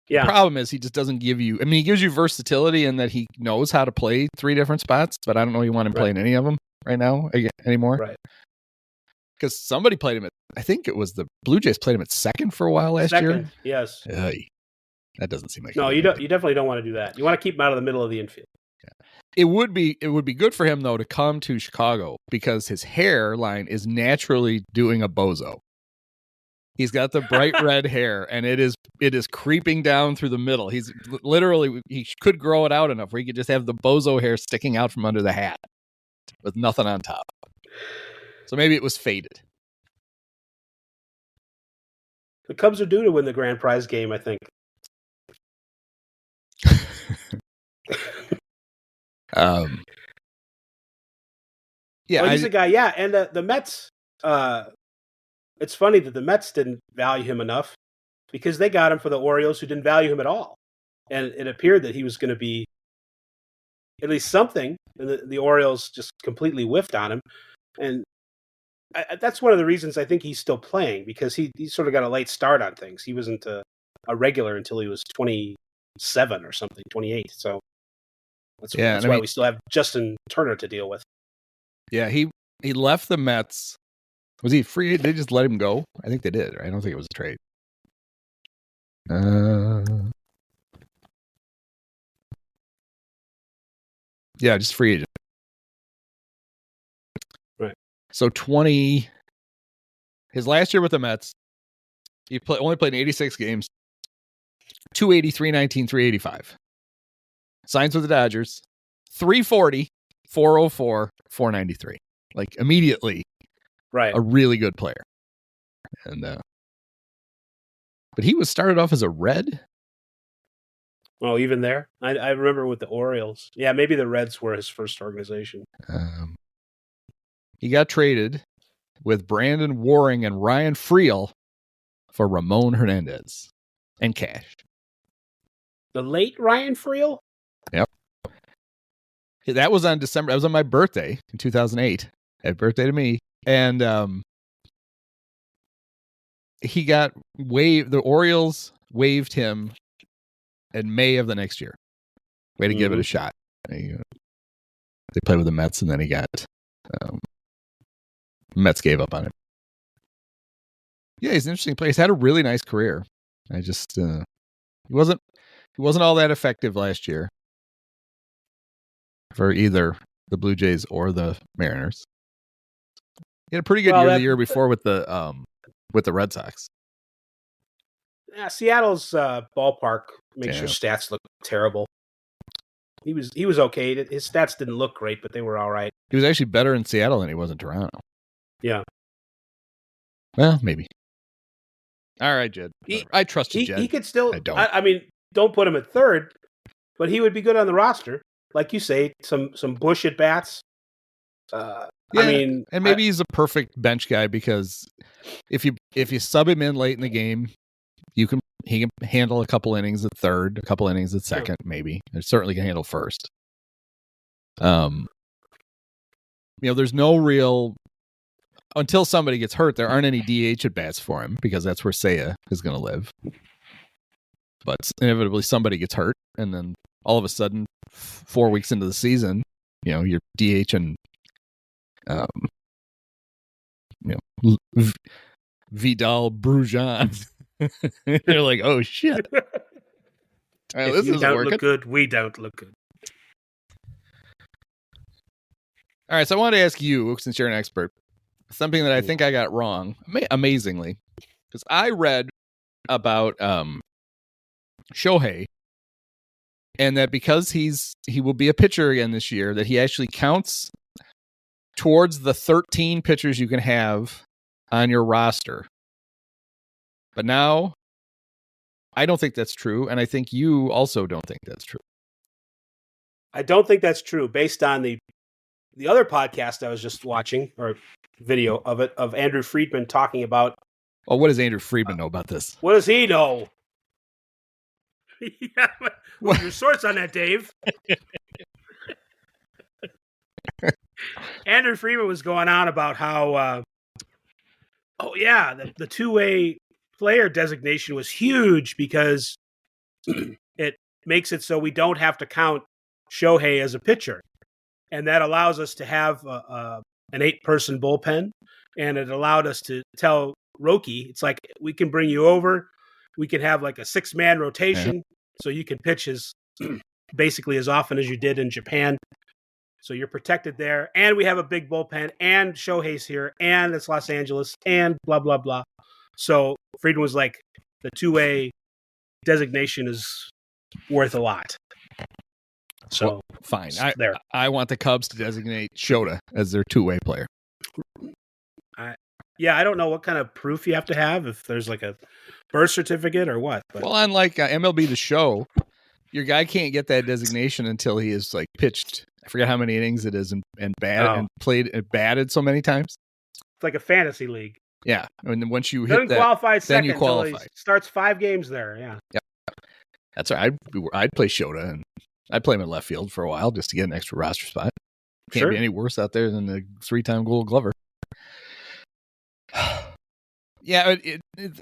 Yeah. The problem is he just doesn't give you. I mean, he gives you versatility in that he knows how to play 3 different spots, but I don't know you want him playing any of them right now anymore. Right. Because somebody played him at, I think it was the Blue Jays played him at second for a while last year. Yes. That doesn't seem like no. You definitely don't want to do that. You want to keep him out of the middle of the infield. Yeah. It would be good for him though to come to Chicago because his hairline is naturally doing a bozo. He's got the bright red hair, and it is creeping down through the middle. He's literally, he could grow it out enough where he could just have the bozo hair sticking out from under the hat with nothing on top. So maybe it was faded. The Cubs are due to win the grand prize game, I think. Yeah, well, he's a guy. Yeah, and the Mets. It's funny that the Mets didn't value him enough because they got him for the Orioles, who didn't value him at all, and it appeared that he was going to be at least something. And the Orioles just completely whiffed on him, and that's one of the reasons I think he's still playing, because he sort of got a late start on things. He wasn't a regular until he was 27 or something, 28. So that's why we still have Justin Turner to deal with. Yeah, he left the Mets. Was he free? Did they just let him go? I think they did. Right? I don't think it was a trade. Yeah, just free agent. Right. So his last year with the Mets, he only played 86 games, 280, 319, 385. Signs with the Dodgers, 340, 404, 493. Like immediately. Right. A really good player. And but he was started off as a Red. Oh, even there? I remember with the Orioles. Yeah, maybe the Reds were his first organization. He got traded with Brandon Waring and Ryan Friel for Ramon Hernandez and cash. The late Ryan Friel? Yep. That was on December. That was on my birthday in 2008. Happy birthday to me. And he got waived. The Orioles waived him in May of the next year. Way to give it a shot. They played with the Mets, and then he got Mets gave up on him. Yeah, he's an interesting player. He's had a really nice career. I just he wasn't all that effective last year for either the Blue Jays or the Mariners. He had a pretty good year the year before with the Red Sox. Yeah, Seattle's ballpark makes your stats look terrible. He was okay. His stats didn't look great, but they were all right. He was actually better in Seattle than he was in Toronto. Yeah. Well, maybe. All right, Jed. I trust you, Jed. He could still. I don't. I mean, don't put him at third, but he would be good on the roster, like you say. Some Bush at bats. Yeah, I mean, and maybe he's a perfect bench guy because if you sub him in late in the game, he can handle a couple innings at third, a couple innings at second, maybe. He certainly can handle first. There's no real until somebody gets hurt. There aren't any DH at bats for him because that's where Seiya is going to live. But inevitably somebody gets hurt, and then all of a sudden, 4 weeks into the season, you're DH and Vidal Brujan. They're like, oh shit! If this you isn't don't working. look good, we don't look good. All right, so I wanted to ask you, since you're an expert, something that I think I got wrong, amazingly, because I read about Shohei, and that because he will be a pitcher again this year, that he actually counts towards the 13 pitchers you can have on your roster. But now, I don't think that's true, and I think you also don't think that's true. I don't think that's true, based on the other podcast I was just watching, or video of it, of Andrew Friedman talking about. Oh, what does Andrew Friedman know about this? What does he know? What are your source on that, Dave? Andrew Friedman was going on about how, the two-way player designation was huge because it makes it so we don't have to count Shohei as a pitcher. And that allows us to have an 8-person bullpen. And it allowed us to tell Roki, it's like, we can bring you over. We can have like a 6-man rotation. So you can pitch basically as often as you did in Japan. So you're protected there. And we have a big bullpen. And Shohei's here. And it's Los Angeles. And blah, blah, blah. So Friedman was like, the two-way designation is worth a lot. So well, fine. I want the Cubs to designate Shota as their two-way player. I don't know what kind of proof you have to have, if there's like a birth certificate or what. But. Well, unlike MLB The Show, your guy can't get that designation until he is like pitched. I forget how many innings it is and and batted so many times. It's like a fantasy league. Yeah, and then once you then hit that, qualify second, then you qualify. He starts 5 games there. Yeah. That's right. I'd play Shota, and I'd play him in left field for a while just to get an extra roster spot. Can't be any worse out there than the 3-time Gold Glover. Yeah,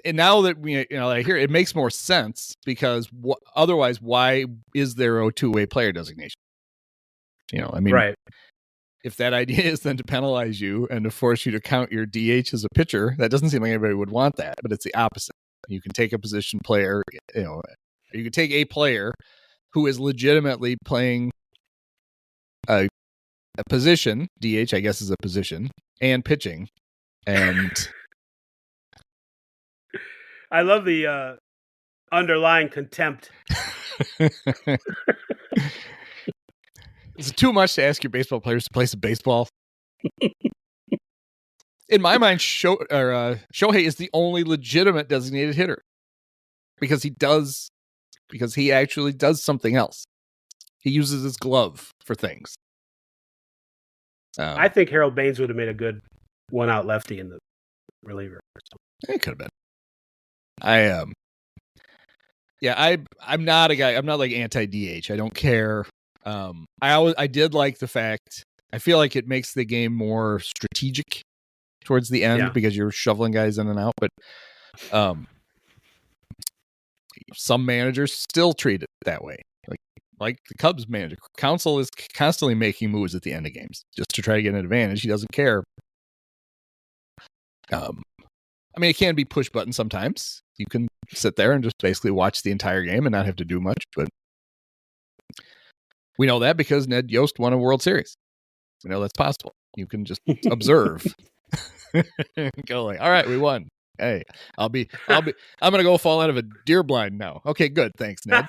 and now that I hear it makes more sense, because otherwise, why is there a two-way player designation? Right. If that idea is then to penalize you and to force you to count your DH as a pitcher, that doesn't seem like anybody would want that. But it's the opposite. You can take a position player, you can take a player who is legitimately playing a position, DH, I guess, is a position, and pitching, and. I love the underlying contempt. Is it too much to ask your baseball players to play some baseball? In my mind, Shohei is the only legitimate designated hitter because he actually does something else. He uses his glove for things. I think Harold Baines would have made a good one-out lefty in the reliever. It could have been. I'm not a guy. I'm not like anti-DH. I don't care. I did like the fact. I feel like it makes the game more strategic towards the end because you're shoveling guys in and out. But some managers still treat it that way. Like the Cubs manager, Counsell is constantly making moves at the end of games just to try to get an advantage. He doesn't care. It can be push button sometimes. You can sit there and just basically watch the entire game and not have to do much. But we know that because Ned Yost won a World Series. We know that's possible. You can just observe. Go like, all right, we won. Hey, I'm going to go fall out of a deer blind now. Okay, good. Thanks, Ned.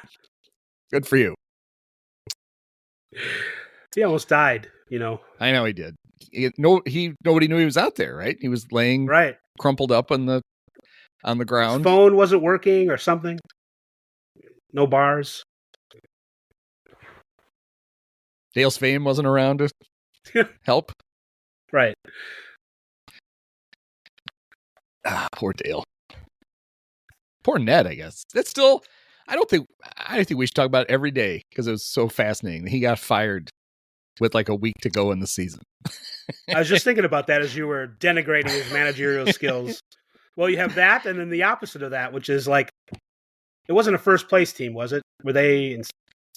Good for you. He almost died, I know he did. Nobody knew he was out there, right? He was laying crumpled up on the ground. His phone wasn't working or something. No bars. Dale Sveum wasn't around to help. Right. Poor Dale. Poor Ned, I guess. That's still. I think we should talk about it every day because it was so fascinating. He got fired with like a week to go in the season. I was just thinking about that as you were denigrating his managerial skills. Well, you have that, and then the opposite of that, which is like, it wasn't a first place team, was it? Were they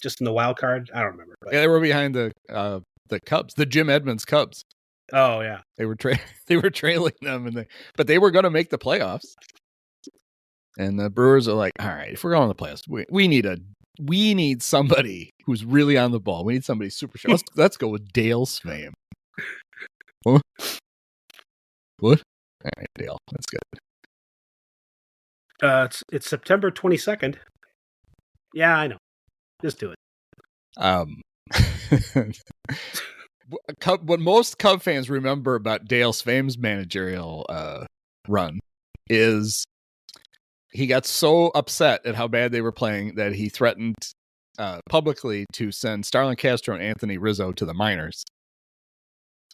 just in the wild card? I don't remember. Yeah, they were behind the Cubs, the Jim Edmonds Cubs. Oh yeah, they were trailing them, but they were going to make the playoffs. And the Brewers are like, all right, if we're going to the playoffs, we need somebody who's really on the ball. We need somebody super sharp. Let's go with Dale Sveum. What? All right, Dale. That's good. It's September 22nd. Yeah, I know. Just do it. What most Cub fans remember about Dale Svaim's managerial run is he got so upset at how bad they were playing that he threatened publicly to send Starlin Castro and Anthony Rizzo to the minors.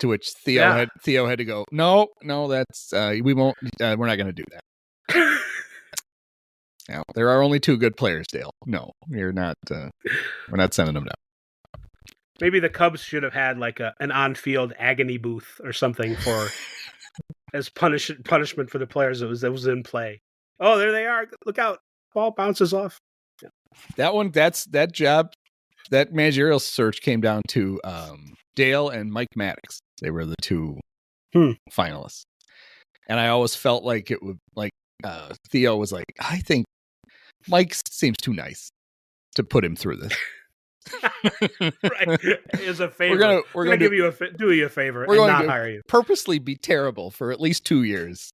To which Theo had to go, no, that's we won't. We're not going to do that. Now, there are only 2 good players, Dale. No, you're not. We're not sending them down. Maybe the Cubs should have had like an on-field agony booth or something for as punishment for the players that was in play. Oh, there they are! Look out! Ball bounces off. Yeah. That job. That managerial search came down to Dale and Mike Maddox. They were the 2 finalists, and I always felt like it would Theo was like, I think Mike seems too nice to put him through this. Right, as a favor, we're gonna do you a favor and not hire you. Purposely be terrible for at least 2 years.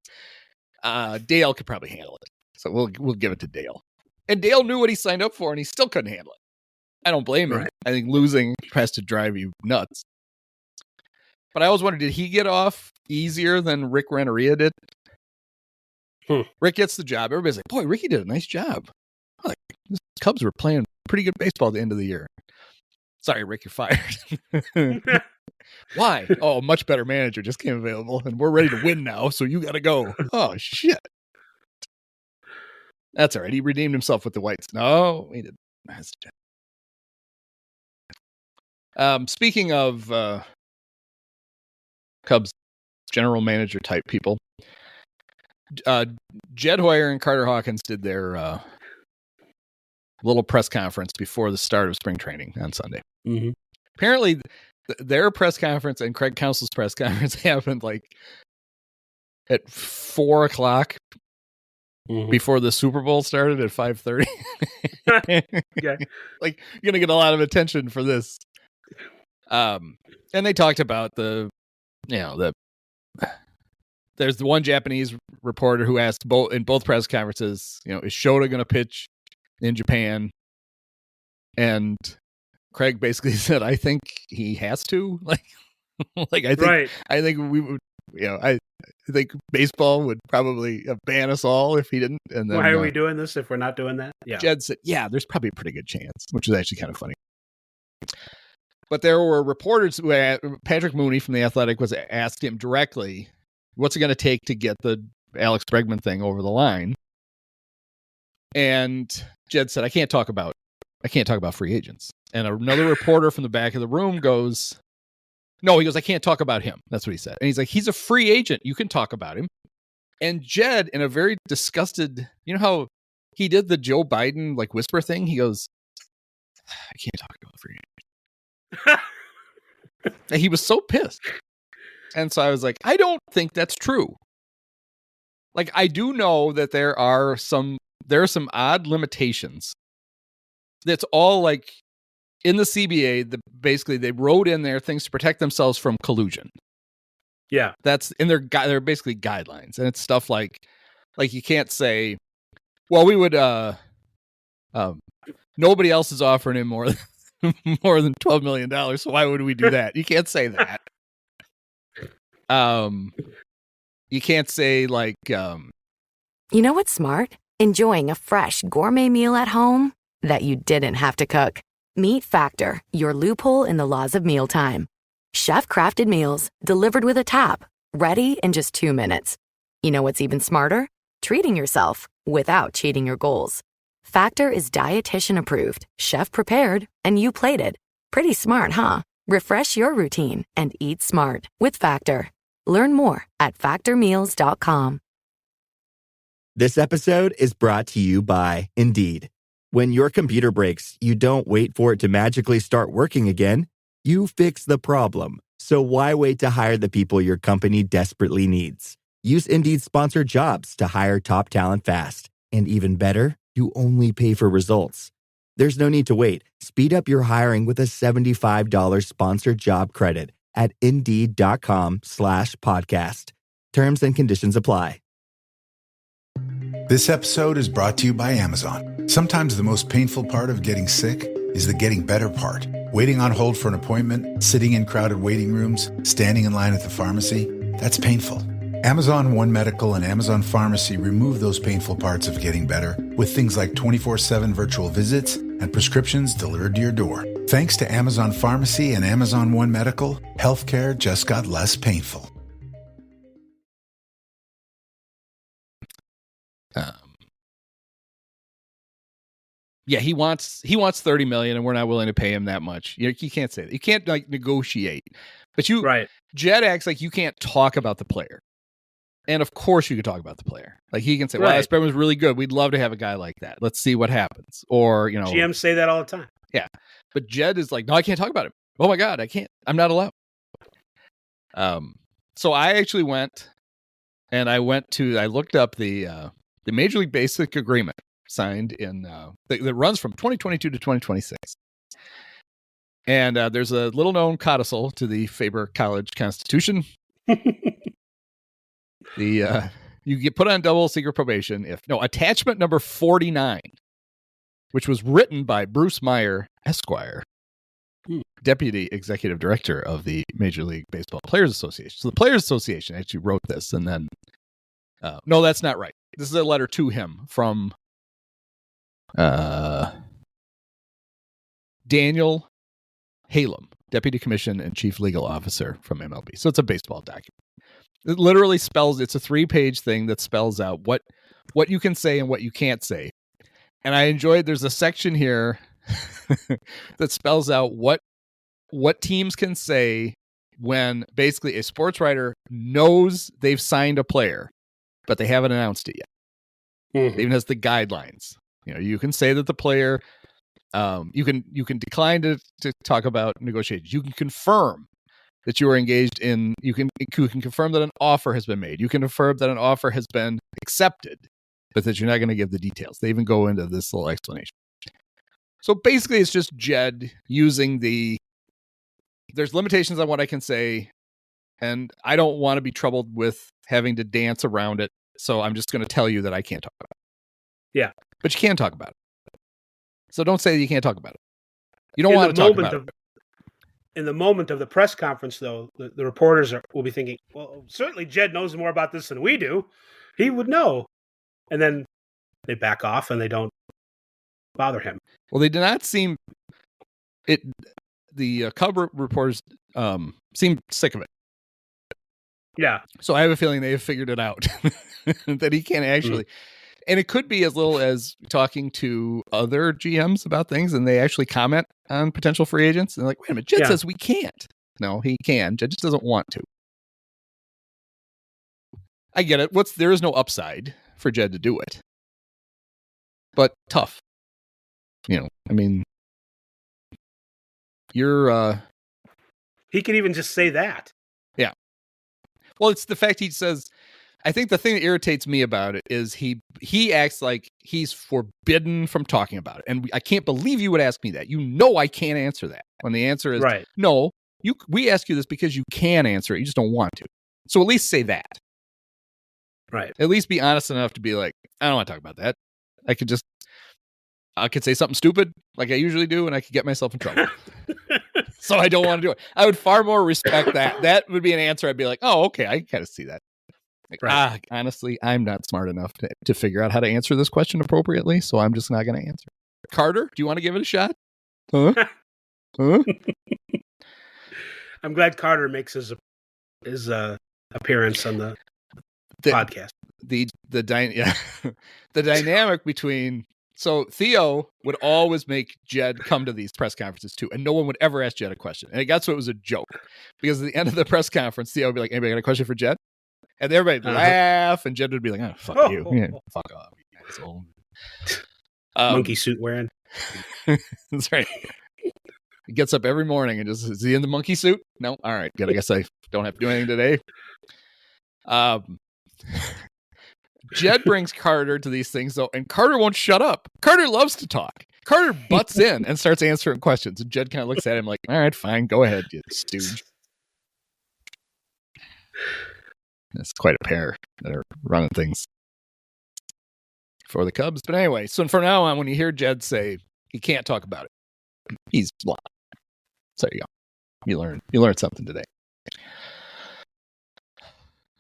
Dale could probably handle it, so we'll give it to Dale. And Dale knew what he signed up for, and he still couldn't handle it. I don't blame him. Right. I think losing has to drive you nuts. But I always wondered, did he get off easier than Rick Renteria did? Rick gets the job. Everybody's like, boy, Ricky did a nice job. Like, the Cubs were playing pretty good baseball at the end of the year. Sorry, Rick, you're fired. Why? Oh, a much better manager just came available, and we're ready to win now, so you got to go. Oh, shit. That's all right. He redeemed himself with the Whites. No, he didn't. That's the job. Speaking of Cubs general manager type people, Jed Hoyer and Carter Hawkins did their little press conference before the start of spring training on Sunday. Mm-hmm. Apparently, their press conference and Craig Counsell's press conference happened like at 4:00 before the Super Bowl started at 5:30. Okay, like you're gonna get a lot of attention for this. And they talked about there's the one Japanese reporter who asked in both press conferences, is Shota going to pitch in Japan? And Craig basically said, I think he has to. I think we would, I think baseball would probably ban us all if he didn't. And then, why are we doing this if we're not doing that? Yeah. Jed said, yeah, there's probably a pretty good chance, which is actually kind of funny. But there were reporters who Patrick Mooney from The Athletic was asked him directly, what's it going to take to get the Alex Bregman thing over the line? And Jed said, I can't talk about free agents. And another reporter from the back of the room goes, no, he goes, I can't talk about him. That's what he said. And he's like, he's a free agent. You can talk about him. And Jed, in a very disgusted, how he did the Joe Biden whisper thing? He goes, I can't talk about free agents. And he was so pissed. And so I was like, I don't think that's true. I do know that there are some odd limitations. That's all in the CBA, basically they wrote in there things to protect themselves from collusion. Yeah. That's in they're basically guidelines. And it's stuff like you can't say, well, we would nobody else is offering him more than $12 million. So why would we do that? You can't say that. You can't say You know what's smart? Enjoying a fresh gourmet meal at home that you didn't have to cook. Meet Factor, your loophole in the laws of mealtime. Chef-crafted meals delivered with a tap, ready in just 2 minutes. You know what's even smarter? Treating yourself without cheating your goals. Factor is dietitian approved, chef prepared, and you plated. Pretty smart, huh? Refresh your routine and eat smart with Factor. Learn more at factormeals.com. This episode is brought to you by Indeed. When your computer breaks, you don't wait for it to magically start working again. You fix the problem. So why wait to hire the people your company desperately needs? Use Indeed sponsored jobs to hire top talent fast. And even better, you only pay for results. There's no need to wait. Speed up your hiring with a $75 sponsored job credit. at Indeed.com/podcast. Terms and conditions apply. This episode is brought to you by Amazon. Sometimes the most painful part of getting sick is the getting better part. Waiting on hold for an appointment, sitting in crowded waiting rooms, standing in line at the pharmacy. That's painful. Amazon One Medical and Amazon Pharmacy remove those painful parts of getting better with things like 24/7 virtual visits and prescriptions delivered to your door. Thanks to Amazon Pharmacy and Amazon One Medical, healthcare just got less painful. Yeah, he wants $30 million, and we're not willing to pay him that much. You can't say that. You can't like negotiate. But Jed acts like you can't talk about the player. And of course you can talk about the player. Like he can say, well, Alex Bregman was really good. We'd love to have a guy like that. Let's see what happens. Or, GMs say that all the time. Yeah. But Jed is like, no, I can't talk about him. Oh my God, I can't. I'm not allowed. So I actually went and I looked up the Major League Basic Agreement signed in that runs from 2022 to 2026. And there's a little known codicil to the Faber College Constitution. You get put on double secret probation attachment number 49, which was written by Bruce Meyer, Esquire, Deputy Executive Director of the Major League Baseball Players Association. So the Players Association actually wrote this, and then no, that's not right. This is a letter to him from Daniel Halem, Deputy Commission and Chief Legal Officer from MLB. So it's a baseball document. It literally it's a 3-page thing that spells out what you can say and what you can't say. And I enjoyed, there's a section here that spells out what teams can say when basically a sports writer knows they've signed a player, but they haven't announced it yet. It even has the guidelines. You can say that the player, you can decline to talk about negotiations. You can confirm that you are engaged in, you can confirm that an offer has been made. You can confirm that an offer has been accepted, but that you're not going to give the details. They even go into this little explanation. So basically it's just Jed using there's limitations on what I can say, and I don't want to be troubled with having to dance around it. So I'm just going to tell you that I can't talk about it. Yeah. But you can talk about it. So don't say that you can't talk about it. You don't want to talk about it. In the moment of the press conference, though, the reporters will be thinking, well, certainly Jed knows more about this than we do. He would know. And then they back off and they don't bother him. Well, they did not seem... The cover reporters seemed sick of it. Yeah. So I have a feeling they have figured it out. That he can't actually... And it could be as little as talking to other GMs about things, and they actually comment on potential free agents. And they're like, wait a minute, Jed says we can't. No, he can. Jed just doesn't want to. I get it. There is no upside for Jed to do it. But tough. He could even just say that. Yeah. Well, it's the fact he says... I think the thing that irritates me about it is he acts like he's forbidden from talking about it. And I can't believe you would ask me that. I can't answer that. When the answer is, no, we ask you this because you can answer it. You just don't want to. So at least say that. Right. At least be honest enough to be like, I don't want to talk about that. I could say something stupid like I usually do, and I could get myself in trouble. So I don't want to do it. I would far more respect that. That would be an answer. I'd be like, oh, okay, I can kind of see that. Honestly, I'm not smart enough to figure out how to answer this question appropriately, so I'm just not going to answer. Carter, do you want to give it a shot? Huh? I'm glad Carter makes his appearance on the podcast. The dynamic between... So Theo would always make Jed come to these press conferences too, and no one would ever ask Jed a question. And I guess it was a joke, because at the end of the press conference, Theo would be like, anybody got a question for Jed? And everybody would laugh, and Jed would be like, oh, fuck you. Yeah, fuck off, you asshole. Monkey suit wearing. That's right. He gets up every morning and just, is he in the monkey suit? No? All right, good. I guess I don't have to do anything today. Jed brings Carter to these things, though, and Carter won't shut up. Carter loves to talk. Carter butts in and starts answering questions, and Jed kind of looks at him like, all right, fine, go ahead, you stooge. It's quite a pair that are running things for the Cubs. But anyway, so from now on, when you hear Jed say he can't talk about it, he's lying. So there you go. You learned something today.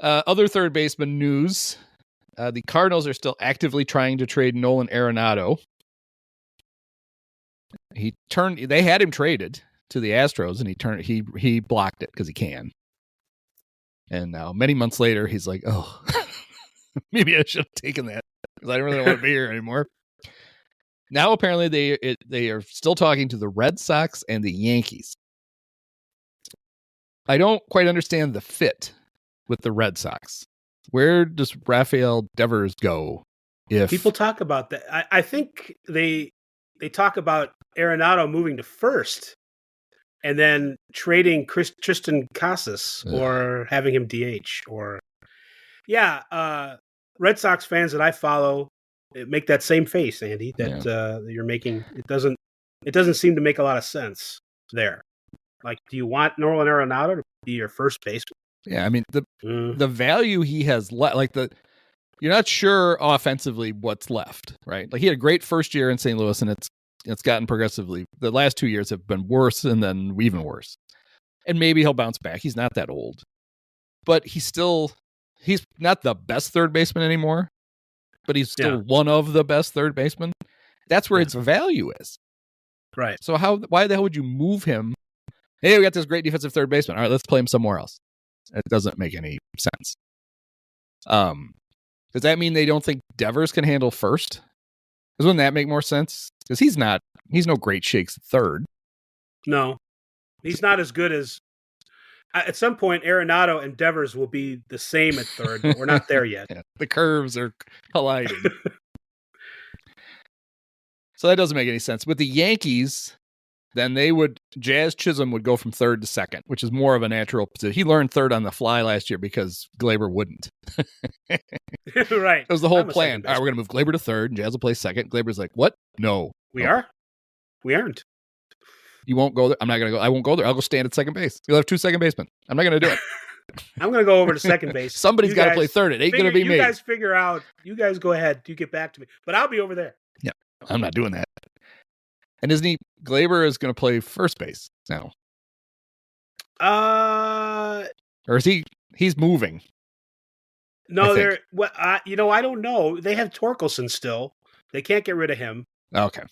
Other third baseman news. The Cardinals are still actively trying to trade Nolan Arenado. They had him traded to the Astros, and he blocked it because he can. And now, many months later, he's like, "Oh, maybe I should have taken that because I don't really want to be here anymore." Now, apparently, they are still talking to the Red Sox and the Yankees. I don't quite understand the fit with the Red Sox. Where does Rafael Devers go? If people talk about that, I think they talk about Arenado moving to first and then trading Tristan Casas or having him DH or Red Sox fans that I follow make that same face, Andy, that you're making. It doesn't seem to make a lot of sense there. Like, do you want Nolan Arenado to be your first baseman? Yeah, I mean the value he has left, you're not sure offensively what's left, right? Like, he had a great first year in St. Louis, and it's gotten progressively. The last 2 years have been worse, and then even worse. And maybe he'll bounce back. He's not that old, but he's not the best third baseman anymore. But he's still one of the best third basemen. That's where its value is, right? So why the hell would you move him? Hey, we got this great defensive third baseman. All right, let's play him somewhere else. It doesn't make any sense. Does that mean they don't think Devers can handle first? Because wouldn't that make more sense? Because he's no great shakes at third. No, he's not as good as. At some point, Arenado and Devers will be the same at third, but we're not there yet. The curves are colliding. So that doesn't make any sense. With the Yankees, then Jazz Chisholm would go from third to second, which is more of a natural position. He learned third on the fly last year because Glaber wouldn't. Right. That was the whole plan. All right, we're going to move Glaber to third, and Jazz will play second. Glaber's like, what? No. We aren't. You won't go there. I'm not going to go. I won't go there. I'll go stand at second base. You'll have two second basemen. I'm not going to do it. I'm going to go over to second base. Somebody's got to play third. It ain't going to be me. You guys figure out. You guys go ahead. You get back to me. But I'll be over there. Yeah, I'm not doing that. And Glaber is going to play first base now? Or is he's moving? No, I don't know. They have Torkelson still. They can't get rid of him. Okay.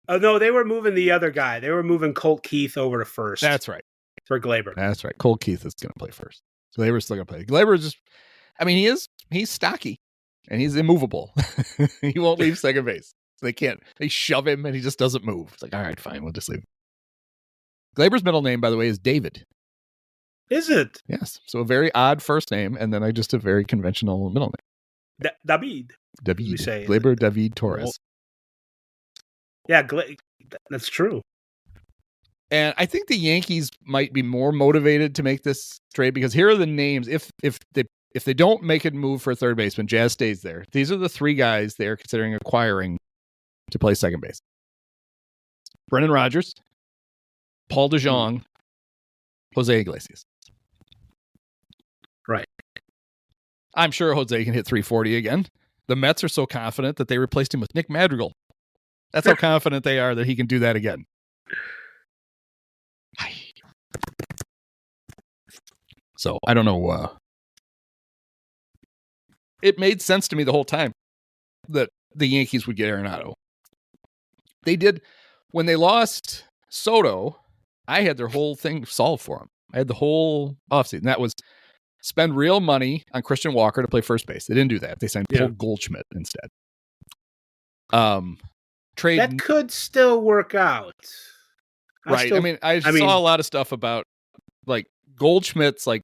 Oh, no, they were moving the other guy. They were moving Colt Keith over to first. That's right. For Glaber. That's right. Colt Keith is going to play first. Glaber's still going to play. Glaber is he's stocky and he's immovable. He won't leave second base. So they shove him and he just doesn't move. It's like, all right, fine. We'll just leave him. Glaber's middle name, by the way, is David. Is it? Yes. So a very odd first name and then just a very conventional middle name. David. We say Glaber David Torres. Yeah, that's true. And I think the Yankees might be more motivated to make this trade because here are the names. If they don't make a move for a third baseman, Jazz stays there. These are the three guys they are considering acquiring to play second base: Brendan Rodgers, Paul DeJong, Jose Iglesias. Right. I'm sure Jose can hit 340 again. The Mets are so confident that they replaced him with Nick Madrigal. That's how confident they are that he can do that again. So I don't know. It made sense to me the whole time that the Yankees would get Arenado. They did when they lost Soto. I had their whole thing solved for them. I had the whole offseason. That was spend real money on Christian Walker to play first base. They didn't do that. They signed Paul Goldschmidt instead. Trade that could still work out. Right. I saw a lot of stuff about like Goldschmidt's the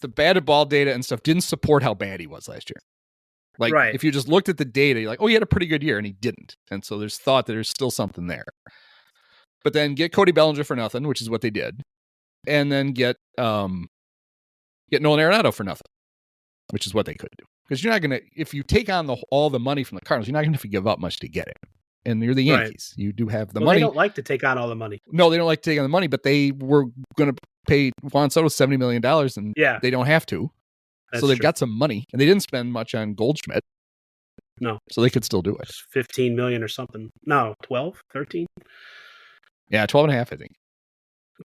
batted ball data and stuff didn't support how bad he was last year. Like if you just looked at the data, you're like, oh, he had a pretty good year and he didn't. And so there's thought that there's still something there. But then get Cody Bellinger for nothing, which is what they did. And then get Nolan Arenado for nothing, which is what they could do. Because you're not going to, if you take on all the money from the Cardinals, you're not going to have to give up much to get it. And you're the Yankees. Right. You do have the money. They don't like to take on all the money. No, they don't like to take on the money, but they were going to pay Juan Soto $70 million and they don't have to. So they've got some money, and they didn't spend much on Goldschmidt. No. So they could still do it. 15 million or something. No, 12, 13. Yeah, 12 and a half, I think.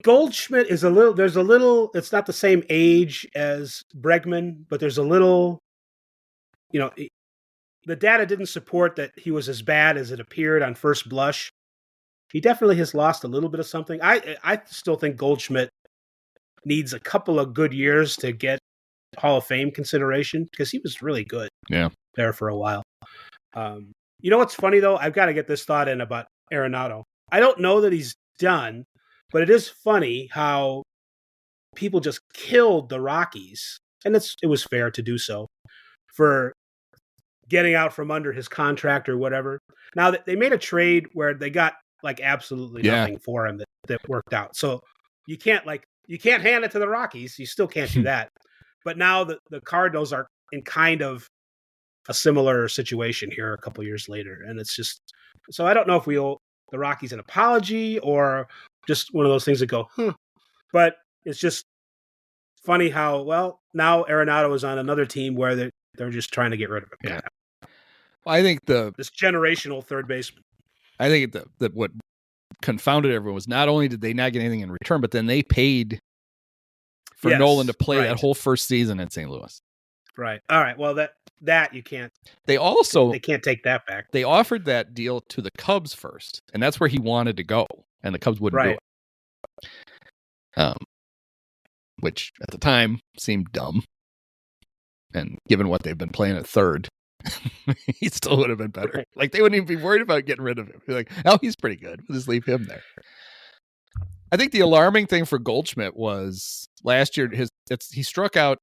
Goldschmidt is it's not the same age as Bregman, but there's a little, the data didn't support that he was as bad as it appeared on first blush. He definitely has lost a little bit of something. I still think Goldschmidt needs a couple of good years to get Hall of Fame consideration because he was really good there for a while. You know what's funny, though? I've got to get this thought in about Arenado. I don't know that he's done, but it is funny how people just killed the Rockies, and it was fair to do so, for getting out from under his contract or whatever. Now, they made a trade where they got like absolutely nothing for him that worked out. So you can't hand it to the Rockies. You still can't do that. But now the Cardinals are in kind of a similar situation here a couple years later. And it's just, so I don't know if we owe the Rockies an apology or just one of those things that go, But it's just funny how, now Arenado is on another team where they're just trying to get rid of him. Yeah. Well, I think this generational third baseman. I think that what confounded everyone was not only did they not get anything in return, but then they paid for Nolan to play that whole first season in St. Louis. Right. All right. Well, that you can't. They can't take that back. They offered that deal to the Cubs first, and that's where he wanted to go, and the Cubs wouldn't do it. Which at the time seemed dumb, and given what they've been playing at third, he still would have been better. Right. Like they wouldn't even be worried about getting rid of him. Be like, oh, he's pretty good. We'll just leave him there. I think the alarming thing for Goldschmidt was last year he struck out.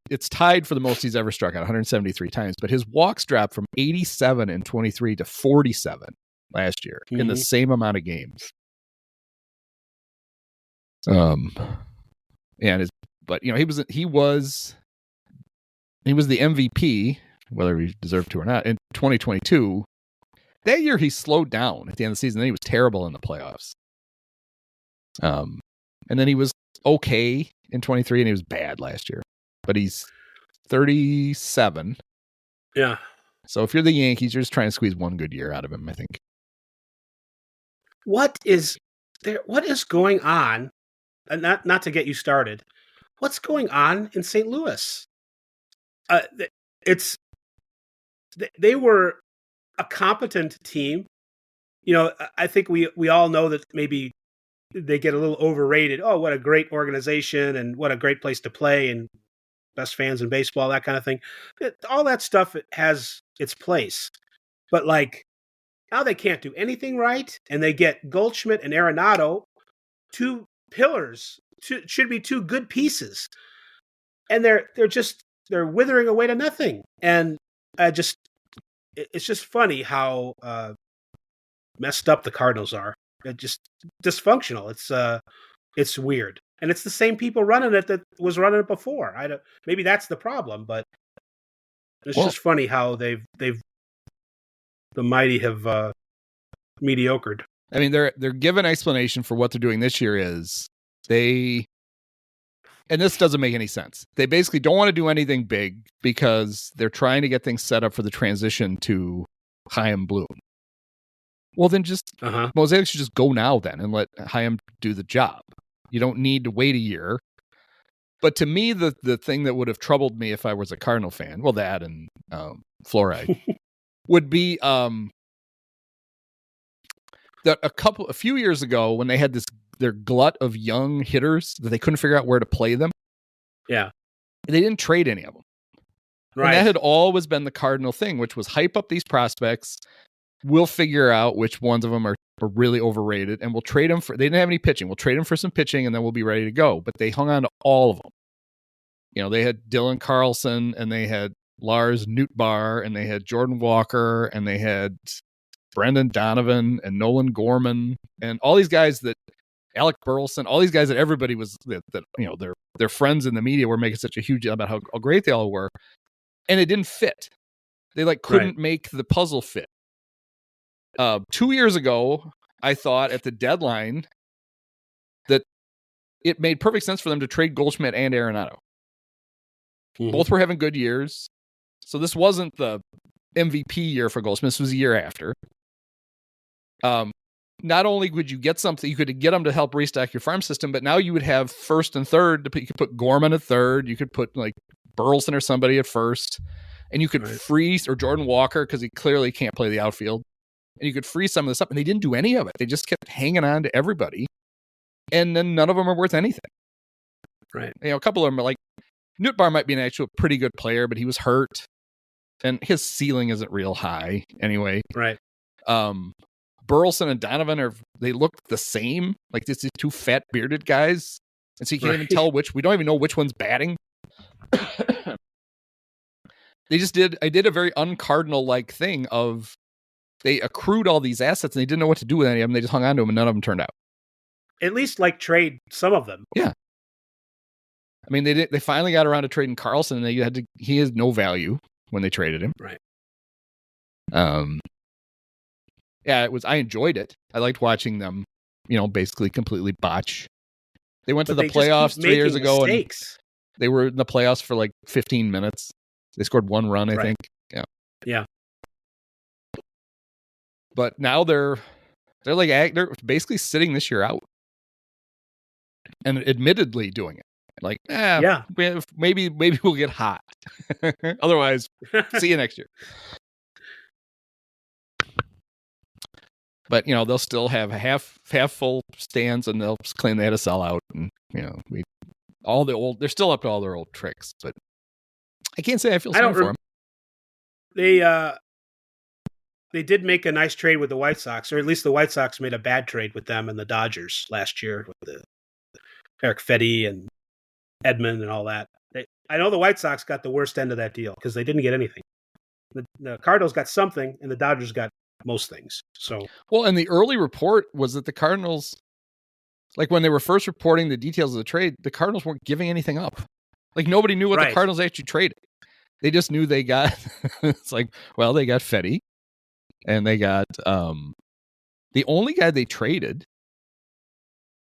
It's tied for the most he's ever struck out, 173 times. But his walks dropped from 87 and 23 to 47 last year in the same amount of games. But he was the MVP, whether he deserved to or not, in 2022. That year he slowed down at the end of the season. Then he was terrible in the playoffs. And then he was okay in 23, and he was bad last year. But he's 37. Yeah. So if you're the Yankees, you're just trying to squeeze one good year out of him, I think. What is going on? And not to get you started. What's going on in St. Louis? They were a competent team. I think we all know that maybe they get a little overrated. Oh, what a great organization and what a great place to play and best fans in baseball, that kind of thing. All that stuff has its place. But now they can't do anything right, and they get Goldschmidt and Arenado, two pillars, should be two good pieces. And they're withering away to nothing. And it's just funny how messed up the Cardinals are. It's just dysfunctional. It's weird, and it's the same people running it that was running it before. Maybe that's the problem, but it's just funny how the mighty have mediocred. I mean, they're given explanation for what they're doing this year is and this doesn't make any sense. They basically don't want to do anything big because they're trying to get things set up for the transition to Chaim Bloom. Well, then Mosaic should just go now then and let Chaim do the job. You don't need to wait a year. But to me, the thing that would have troubled me if I was a Cardinal fan, well, that and fluoride, would be that a few years ago when they had their glut of young hitters that they couldn't figure out where to play them. Yeah. They didn't trade any of them. Right. And that had always been the Cardinal thing, which was hype up these prospects. We'll figure out which ones of them are really overrated, and we'll trade them they didn't have any pitching. We'll trade them for some pitching, and then we'll be ready to go. But they hung on to all of them. They had Dylan Carlson, and they had Lars Nootbaar, and they had Jordan Walker, and they had Brendan Donovan, and Nolan Gorman, and all these guys that Alec Burleson, all these guys that everybody was their friends in the media were making such a huge deal about how great they all were, and it didn't fit. They couldn't make the puzzle fit. 2 years ago, I thought at the deadline that it made perfect sense for them to trade Goldschmidt and Arenado. Both were having good years. So this wasn't the MVP year for Goldschmidt. This was a year after. Not only would you get something, you could get them to help restock your farm system, but now you would have first and third. You could put Gorman at third. You could put like Burleson or somebody at first. And you could freeze, or Jordan Walker, because he clearly can't play the outfield. And you could freeze some of this up. And they didn't do any of it. They just kept hanging on to everybody. And then none of them are worth anything. Right. A couple of them are like, Nootbaar might be an actual pretty good player, but he was hurt. And his ceiling isn't real high anyway. Right. Burleson and Donovan they look the same. Like these two fat bearded guys. And so you can't even tell we don't even know which one's batting. I did a very un-Cardinal like thing of they accrued all these assets and they didn't know what to do with any of them. They just hung on to them and none of them turned out. At least like trade some of them. Yeah. I mean, they finally got around to trading Carlson and he has no value when they traded him. Right. Yeah, I enjoyed it. I liked watching them, basically completely botch. They went to the playoffs 3 years ago and they were in the playoffs for like 15 minutes. They scored one run, I think. Yeah. Yeah. But now they're basically sitting this year out. And admittedly doing it. Like, maybe we'll get hot. Otherwise, see you next year. But they'll still have half full stands, and they'll claim they had a sellout, and they're still up to all their old tricks. But I can't say I feel sorry for them. They did make a nice trade with the White Sox, or at least the White Sox made a bad trade with them and the Dodgers last year with the Eric Fetty and Edmonds and all that. I know the White Sox got the worst end of that deal because they didn't get anything. The Cardinals got something, and the Dodgers got most things. So, well, and the early report was that the Cardinals, like when they were first reporting the details of the trade, the Cardinals weren't giving anything up. Like nobody knew what the Cardinals actually traded. They just knew they got. It's like, well, they got Fetty, and they got the only guy they traded.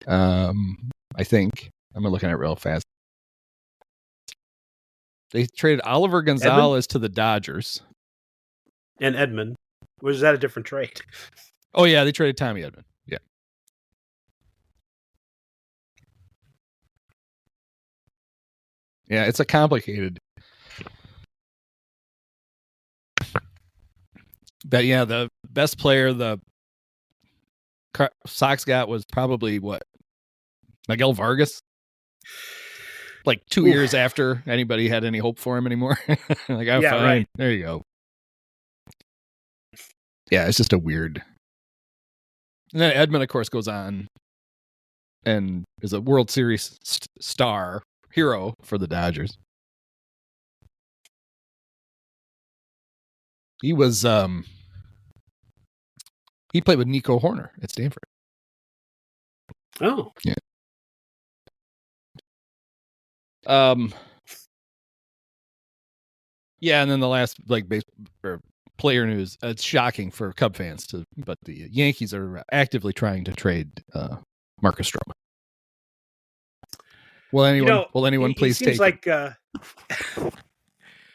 I think I'm looking at it real fast. They traded Oliver Gonzalez to the Dodgers. And Edmund. Was that a different trade? Oh, yeah. They traded Tommy Edmund. Yeah. Yeah, it's a complicated. But yeah, the best player the Sox got was probably Miguel Vargas. Like 2 years after anybody had any hope for him anymore. Like, I'm fine. Right. There you go. Yeah, it's just a weird. And then Edmund, of course, goes on and is a World Series star hero for the Dodgers. He was he played with Nico Hoerner at Stanford. Oh. Yeah. Yeah, and then the last player news. It's shocking for Cub fans but the Yankees are actively trying to trade Marcus Stroman. Will anyone please take? Seems like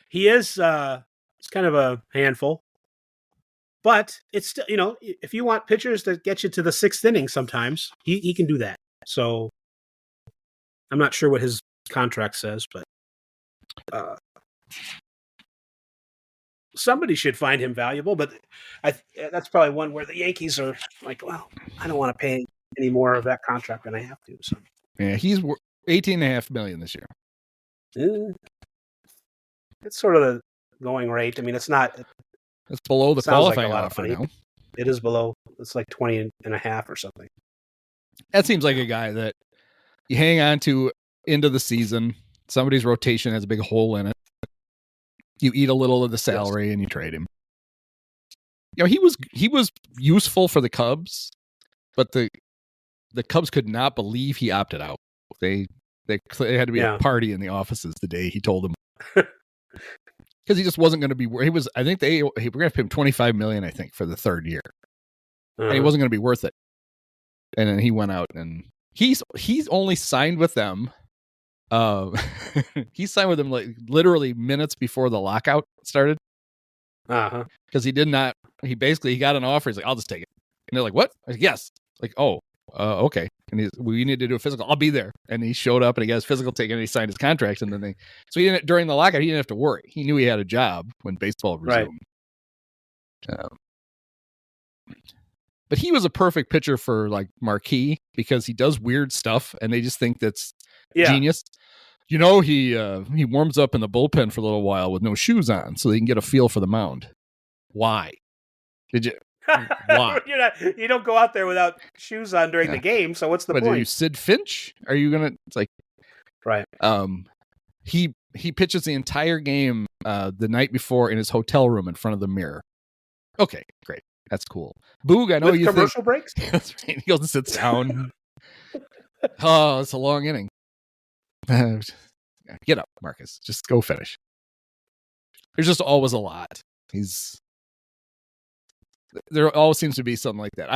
he is. It's kind of a handful, but it's still if you want pitchers that get you to the sixth inning, sometimes he can do that. So I'm not sure what his contract says, but somebody should find him valuable. But that's probably one where the Yankees are like, well, I don't want to pay any more of that contract than I have to. So yeah, he's $18.5 million this year. It's sort of the going rate. I mean, it's not. It's below the qualifying offer now. It is below. It's like 20.5 or something. That seems like a guy that you hang on to into the season. Somebody's rotation has a big hole in it. You eat a little of the salary and you trade him. He was useful for the Cubs, but the Cubs could not believe he opted out. They had to be a party in the offices the day he told them, because he just wasn't going to be. He was. I think we're going to pay him $25 million. I think for the third year, and he wasn't going to be worth it. And then he went out and he's only signed with them. He signed with them like literally minutes before the lockout started. Because he got an offer. He's like, I'll just take it. And they're like, what? Like, yes. Like, oh, okay. And we need to do a physical. I'll be there. And he showed up and he got his physical taken and he signed his contract. And then so he didn't, during the lockout, he didn't have to worry. He knew he had a job when baseball resumed. Right. But he was a perfect pitcher for like marquee because he does weird stuff and they just think that's genius. You know, he warms up in the bullpen for a little while with no shoes on so they can get a feel for the mound. Why? Did you? Why? You don't go out there without shoes on during the game. So what's the point? Are you Sid Finch? Are you gonna? It's like, right. He pitches the entire game the night before in his hotel room in front of the mirror. Okay, great. That's cool. Boog, I know you commercial breaks. That's right. He goes and sits down. Oh, it's a long inning. Get up, Marcus. Just go finish. There's just always a lot. There always seems to be something like that.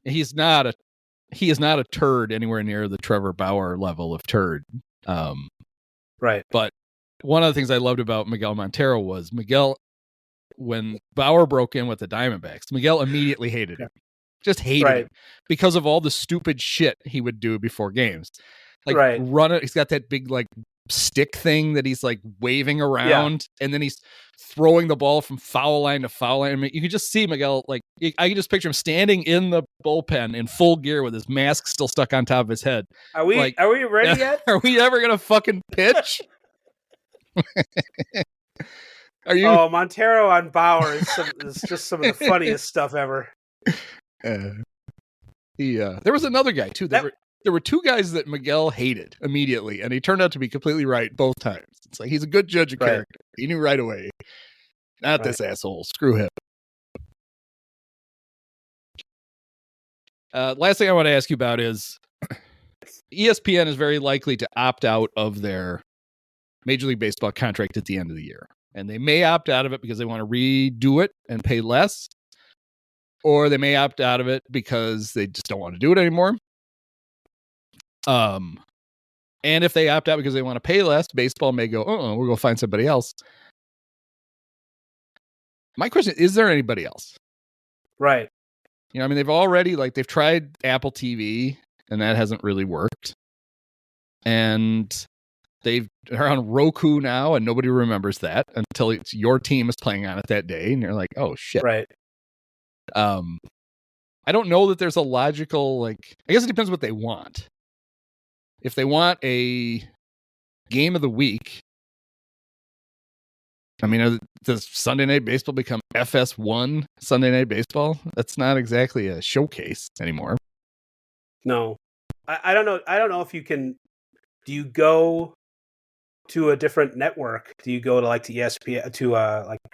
He is not a turd anywhere near the Trevor Bauer level of turd. Right. But one of the things I loved about Miguel Montero was when Bauer broke in with the Diamondbacks, Miguel immediately hated him. Just hated him because of all the stupid shit he would do before games. Like run it. He's got that big like stick thing that he's like waving around, and then he's throwing the ball from foul line to foul line. I mean, you can just see Miguel. Like I can just picture him standing in the bullpen in full gear with his mask still stuck on top of his head. Are we ready yet? Are we ever gonna fucking pitch? Are you? Oh, Montero on Bauer is just some of the funniest stuff ever. There was another guy too. There were two guys that Miguel hated immediately, and he turned out to be completely right both times. It's like he's a good judge of character. He knew right away. Not this asshole. Screw him. Last thing I want to ask you about is ESPN is very likely to opt out of their Major League Baseball contract at the end of the year. And they may opt out of it because they want to redo it and pay less, or they may opt out of it because they just don't want to do it anymore. And if they opt out because they want to pay less, baseball may go, we'll go find somebody else. My question is there anybody else? Right. You know, I mean, they've tried Apple TV and that hasn't really worked. And they're on Roku now and nobody remembers that until your team is playing on it that day. And you're like, oh shit. Right. I don't know that there's a logical, I guess it depends what they want. If they want a game of the week, I mean, does Sunday Night Baseball become FS1 Sunday Night Baseball? That's not exactly a showcase anymore. No, I don't know. I don't know if you can. Do you go to a different network? Do you go to to ESPN to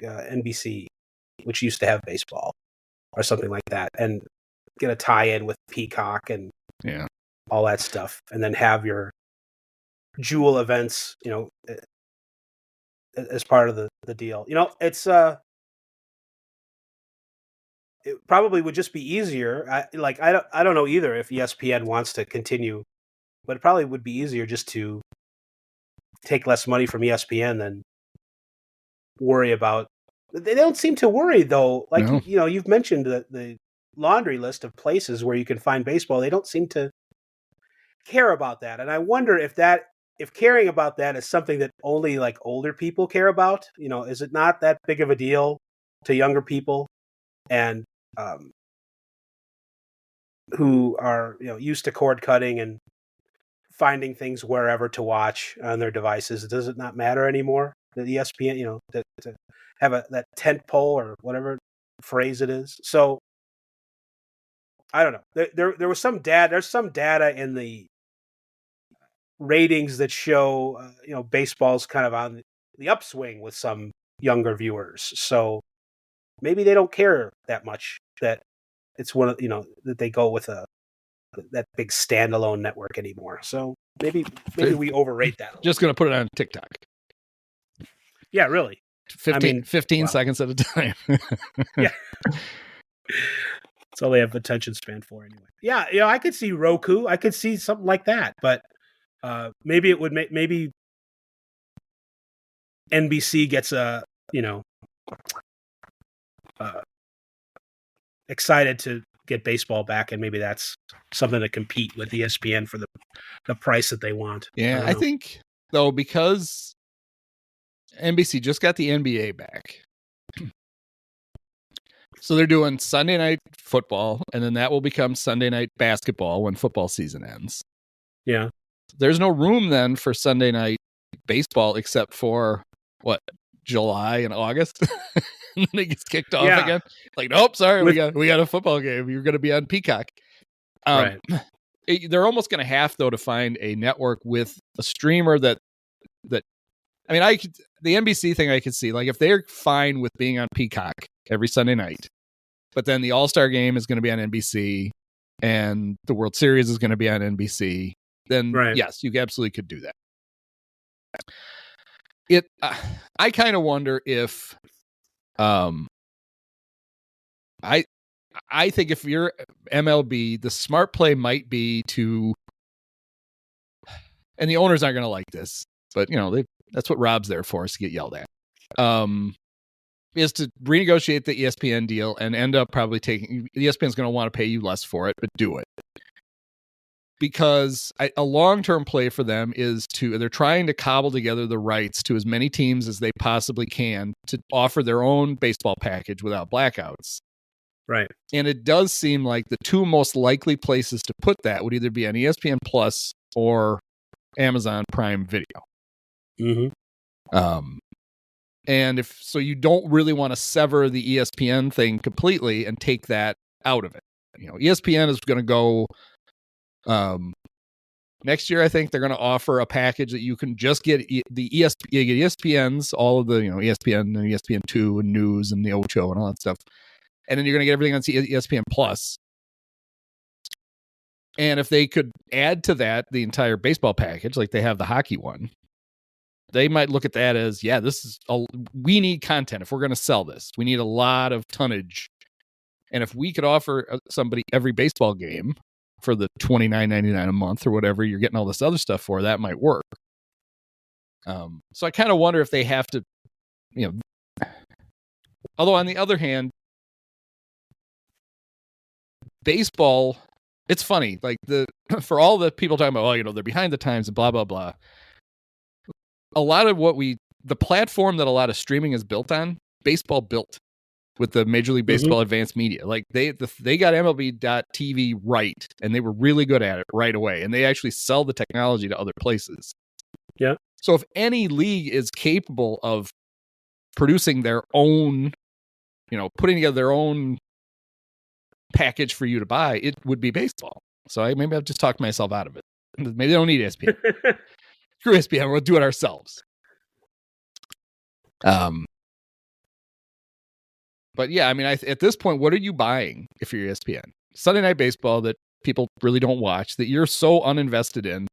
NBC, which used to have baseball, or something like that, and get a tie-in with Peacock and all that stuff, and then have your jewel events, as part of the deal. It's it probably would just be easier. I don't know either if ESPN wants to continue, but it probably would be easier just to take less money from ESPN than worry about. They don't seem to worry though. You've mentioned the laundry list of places where you can find baseball. They don't seem to care about that, and I wonder if caring about that is something that only older people care about. Is it not that big of a deal to younger people and who are used to cord cutting and finding things wherever to watch on their devices? Does it not matter anymore that ESPN to have that tent pole or whatever phrase it is? So I don't know. There was some data. There's some data in the ratings that show baseball's kind of on the upswing with some younger viewers. So maybe they don't care that much that it's one of that they go with that big standalone network anymore. So maybe we overrate that. Just going to put it on TikTok. Yeah, really. 15 seconds at a time. Yeah. That's all they have attention span for anyway. Yeah, I could see Roku. I could see something like that, but maybe it would maybe NBC gets excited to get baseball back, and maybe that's something to compete with ESPN for the price that they want. Yeah, I think though, because NBC just got the NBA back. So they're doing Sunday night football, and then that will become Sunday night basketball when football season ends. Yeah. There's no room then for Sunday night baseball except for July and August. And then it gets kicked off again. Like, nope, sorry, we got a football game. You're going to be on Peacock. Right. They're almost going to have though to find a network with a streamer that I mean, the NBC thing I could see, like if they're fine with being on Peacock every Sunday night, but then the All-Star game is going to be on NBC and the World Series is going to be on NBC, then yes, you absolutely could do that. I kind of wonder if, I think if you're MLB, the smart play might be to, and the owners aren't going to like this, but that's what Rob's there for, is to get yelled at. Is to renegotiate the ESPN deal and end up probably taking, ESPN's going to want to pay you less for it, but do it. Because a long-term play for them is they're trying to cobble together the rights to as many teams as they possibly can to offer their own baseball package without blackouts. Right. And it does seem like the two most likely places to put that would either be on ESPN Plus or Amazon Prime Video. Mm-hmm. And if so, you don't really want to sever the ESPN thing completely and take that out of it. ESPN is going to go next year. I think they're going to offer a package that you can just get the ESPN's, all of the ESPN and ESPN2 and news and the Ocho and all that stuff, and then you're going to get everything on ESPN Plus. And if they could add to that the entire baseball package, like they have the hockey one, they might look at that as, we need content. If we're going to sell this, we need a lot of tonnage. And if we could offer somebody every baseball game for the $29.99 a month or whatever you're getting all this other stuff for, that might work. So I kind of wonder if they have to, although on the other hand, baseball, it's funny, like for all the people talking about, they're behind the times and blah, blah, blah. A lot of the platform that a lot of streaming is built on, baseball built with the Major League Baseball Advanced Media. Like they got MLB.TV right, and they were really good at it right away. And they actually sell the technology to other places. Yeah. So if any league is capable of producing their own, putting together their own package for you to buy, it would be baseball. So maybe I've just talked myself out of it. Maybe they don't need ESPN. Screw ESPN, we'll do it ourselves. But yeah, I mean, at this point, what are you buying if you're ESPN? Sunday Night Baseball that people really don't watch, that you're so uninvested in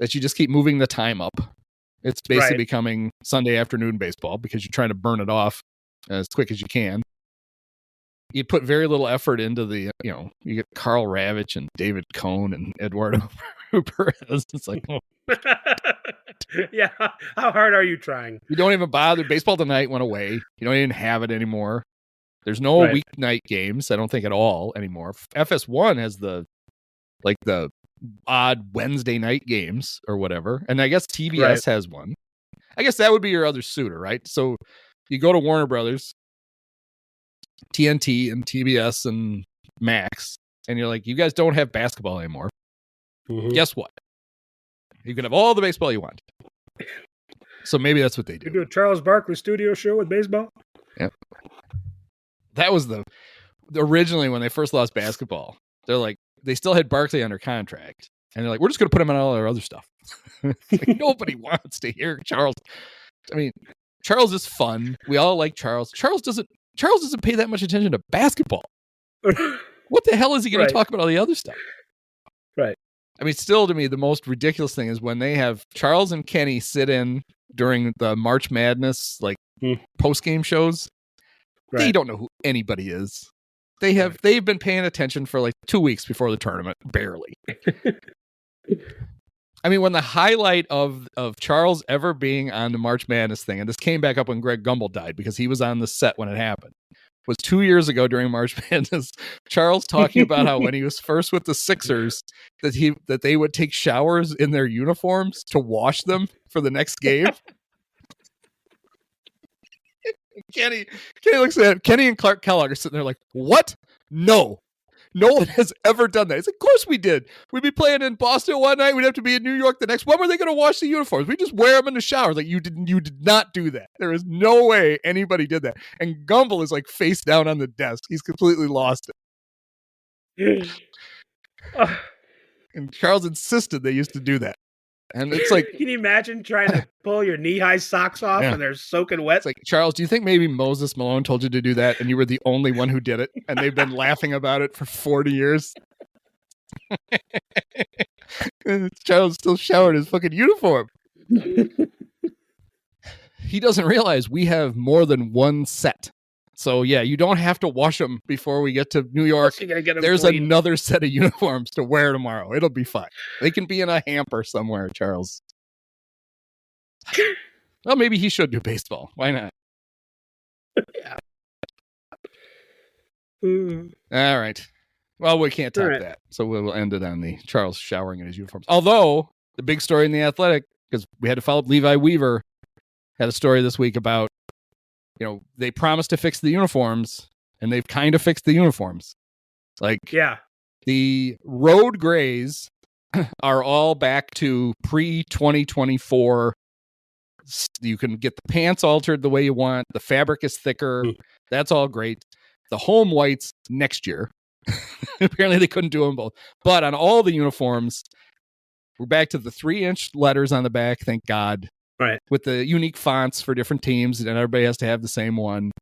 that you just keep moving the time up. It's basically becoming Sunday afternoon baseball because you're trying to burn it off as quick as you can. You put very little effort into the, you get Carl Ravitch and David Cohn and Eduardo Perez. It's like, yeah, how hard are you trying? You don't even bother. Baseball Tonight went away. You don't even have it anymore. There's no weeknight games, I don't think, at all anymore. FS1 has the odd Wednesday night games or whatever. And I guess TBS has one. I guess that would be your other suitor, right? So you go to Warner Brothers, TNT and TBS and Max, and you're like, you guys don't have basketball anymore. Mm-hmm. Guess what? You can have all the baseball you want. So maybe that's what they do. You do a Charles Barkley studio show with baseball? Yep. That was originally when they first lost basketball. They're like, they still had Barkley under contract. And they're like, we're just going to put him on all our other stuff. Like, nobody wants to hear Charles. I mean, Charles is fun. We all like Charles. Charles doesn't pay that much attention to basketball. What the hell is he going to talk about all the other stuff? Right. I mean, still to me, the most ridiculous thing is when they have Charles and Kenny sit in during the March Madness, post-game shows. They don't know who anybody is. they've been paying attention for like 2 weeks before the tournament, barely. I mean, when the highlight of Charles ever being on the March Madness thing, and this came back up when Greg Gumbel died because he was on the set when it happened, was 2 years ago during March Madness. Charles talking about how when he was first with the Sixers, that they would take showers in their uniforms to wash them for the next game. Kenny looks at Kenny and Clark Kellogg are sitting there like, what? No one has ever done that. It's like, of course we did. We'd be playing in Boston one night. We'd have to be in New York the next. When were they going to wash the uniforms? We just wear them in the shower. Like, you did not do that. There is no way anybody did that. And Gumbel is like face down on the desk. He's completely lost it. And Charles insisted they used to do that. And it's like, can you imagine trying to pull your knee-high socks off and they're soaking wet? It's like, Charles, do you think maybe Moses Malone told you to do that and you were the only one who did it and they've been laughing about it for 40 years? Charles still showered his fucking uniform. He doesn't realize we have more than one set. So yeah, you don't have to wash them before we get to New York. There's clean. Another set of uniforms to wear tomorrow. It'll be fine. They can be in a hamper somewhere, Charles. Well, maybe he should do baseball. Why not? Yeah. All right. Well, we can't top that. So we'll end it on the Charles showering in his uniforms. Although, the big story in The Athletic, because we had to follow up, Levi Weaver had a story this week about, they promised to fix the uniforms, and they've kind of fixed the uniforms. Like, the road grays are all back to pre-2024. You can get the pants altered the way you want. The fabric is thicker. That's all great. The home whites next year. Apparently they couldn't do them both. But on all the uniforms, we're back to the 3-inch letters on the back, thank God. Right. With the unique fonts for different teams, and everybody has to have the same one.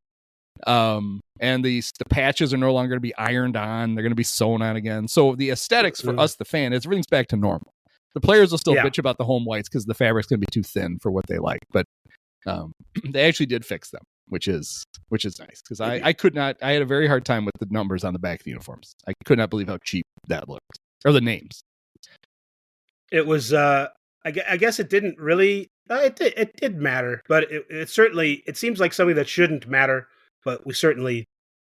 And the patches are no longer going to be ironed on. They're going to be sewn on again. So the aesthetics for us, the fan, is everything's back to normal. The players will still bitch about the home whites because the fabric's going to be too thin for what they like. But they actually did fix them, which is nice. Because I had a very hard time with the numbers on the back of the uniforms. I could not believe how cheap that looked. Or the names. It was, I guess it didn't really... It did matter, but it certainly, it seems like something that shouldn't matter, but we certainly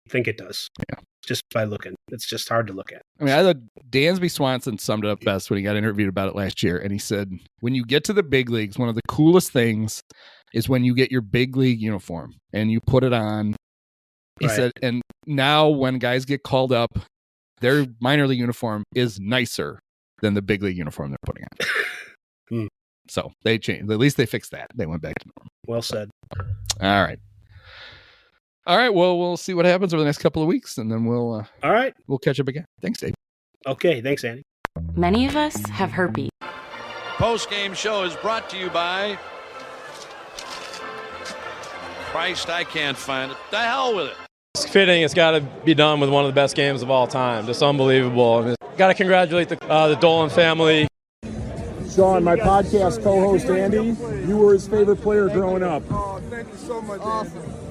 think it does. Yeah. Just by looking. It's just hard to look at. I mean, I thought Dansby Swanson summed it up best when he got interviewed about it last year, and he said, when you get to the big leagues, one of the coolest things is when you get your big league uniform and you put it on. He said, and now when guys get called up, their minor league uniform is nicer than the big league uniform they're putting on. So they changed. At least they fixed that. They went back to normal. Well said. All right. Well, we'll see what happens over the next couple of weeks, and then we'll catch up again. Thanks, Dave. Okay. Thanks, Andy. Many of us have herpes. Post-game show is brought to you by Christ, I can't find it. The hell with it. It's fitting. It's got to be done with one of the best games of all time. Just unbelievable. I mean, got to congratulate the Dolan family. Sean, my podcast co-host Andy, you were his favorite player growing up. Oh, thank you so much, Andy.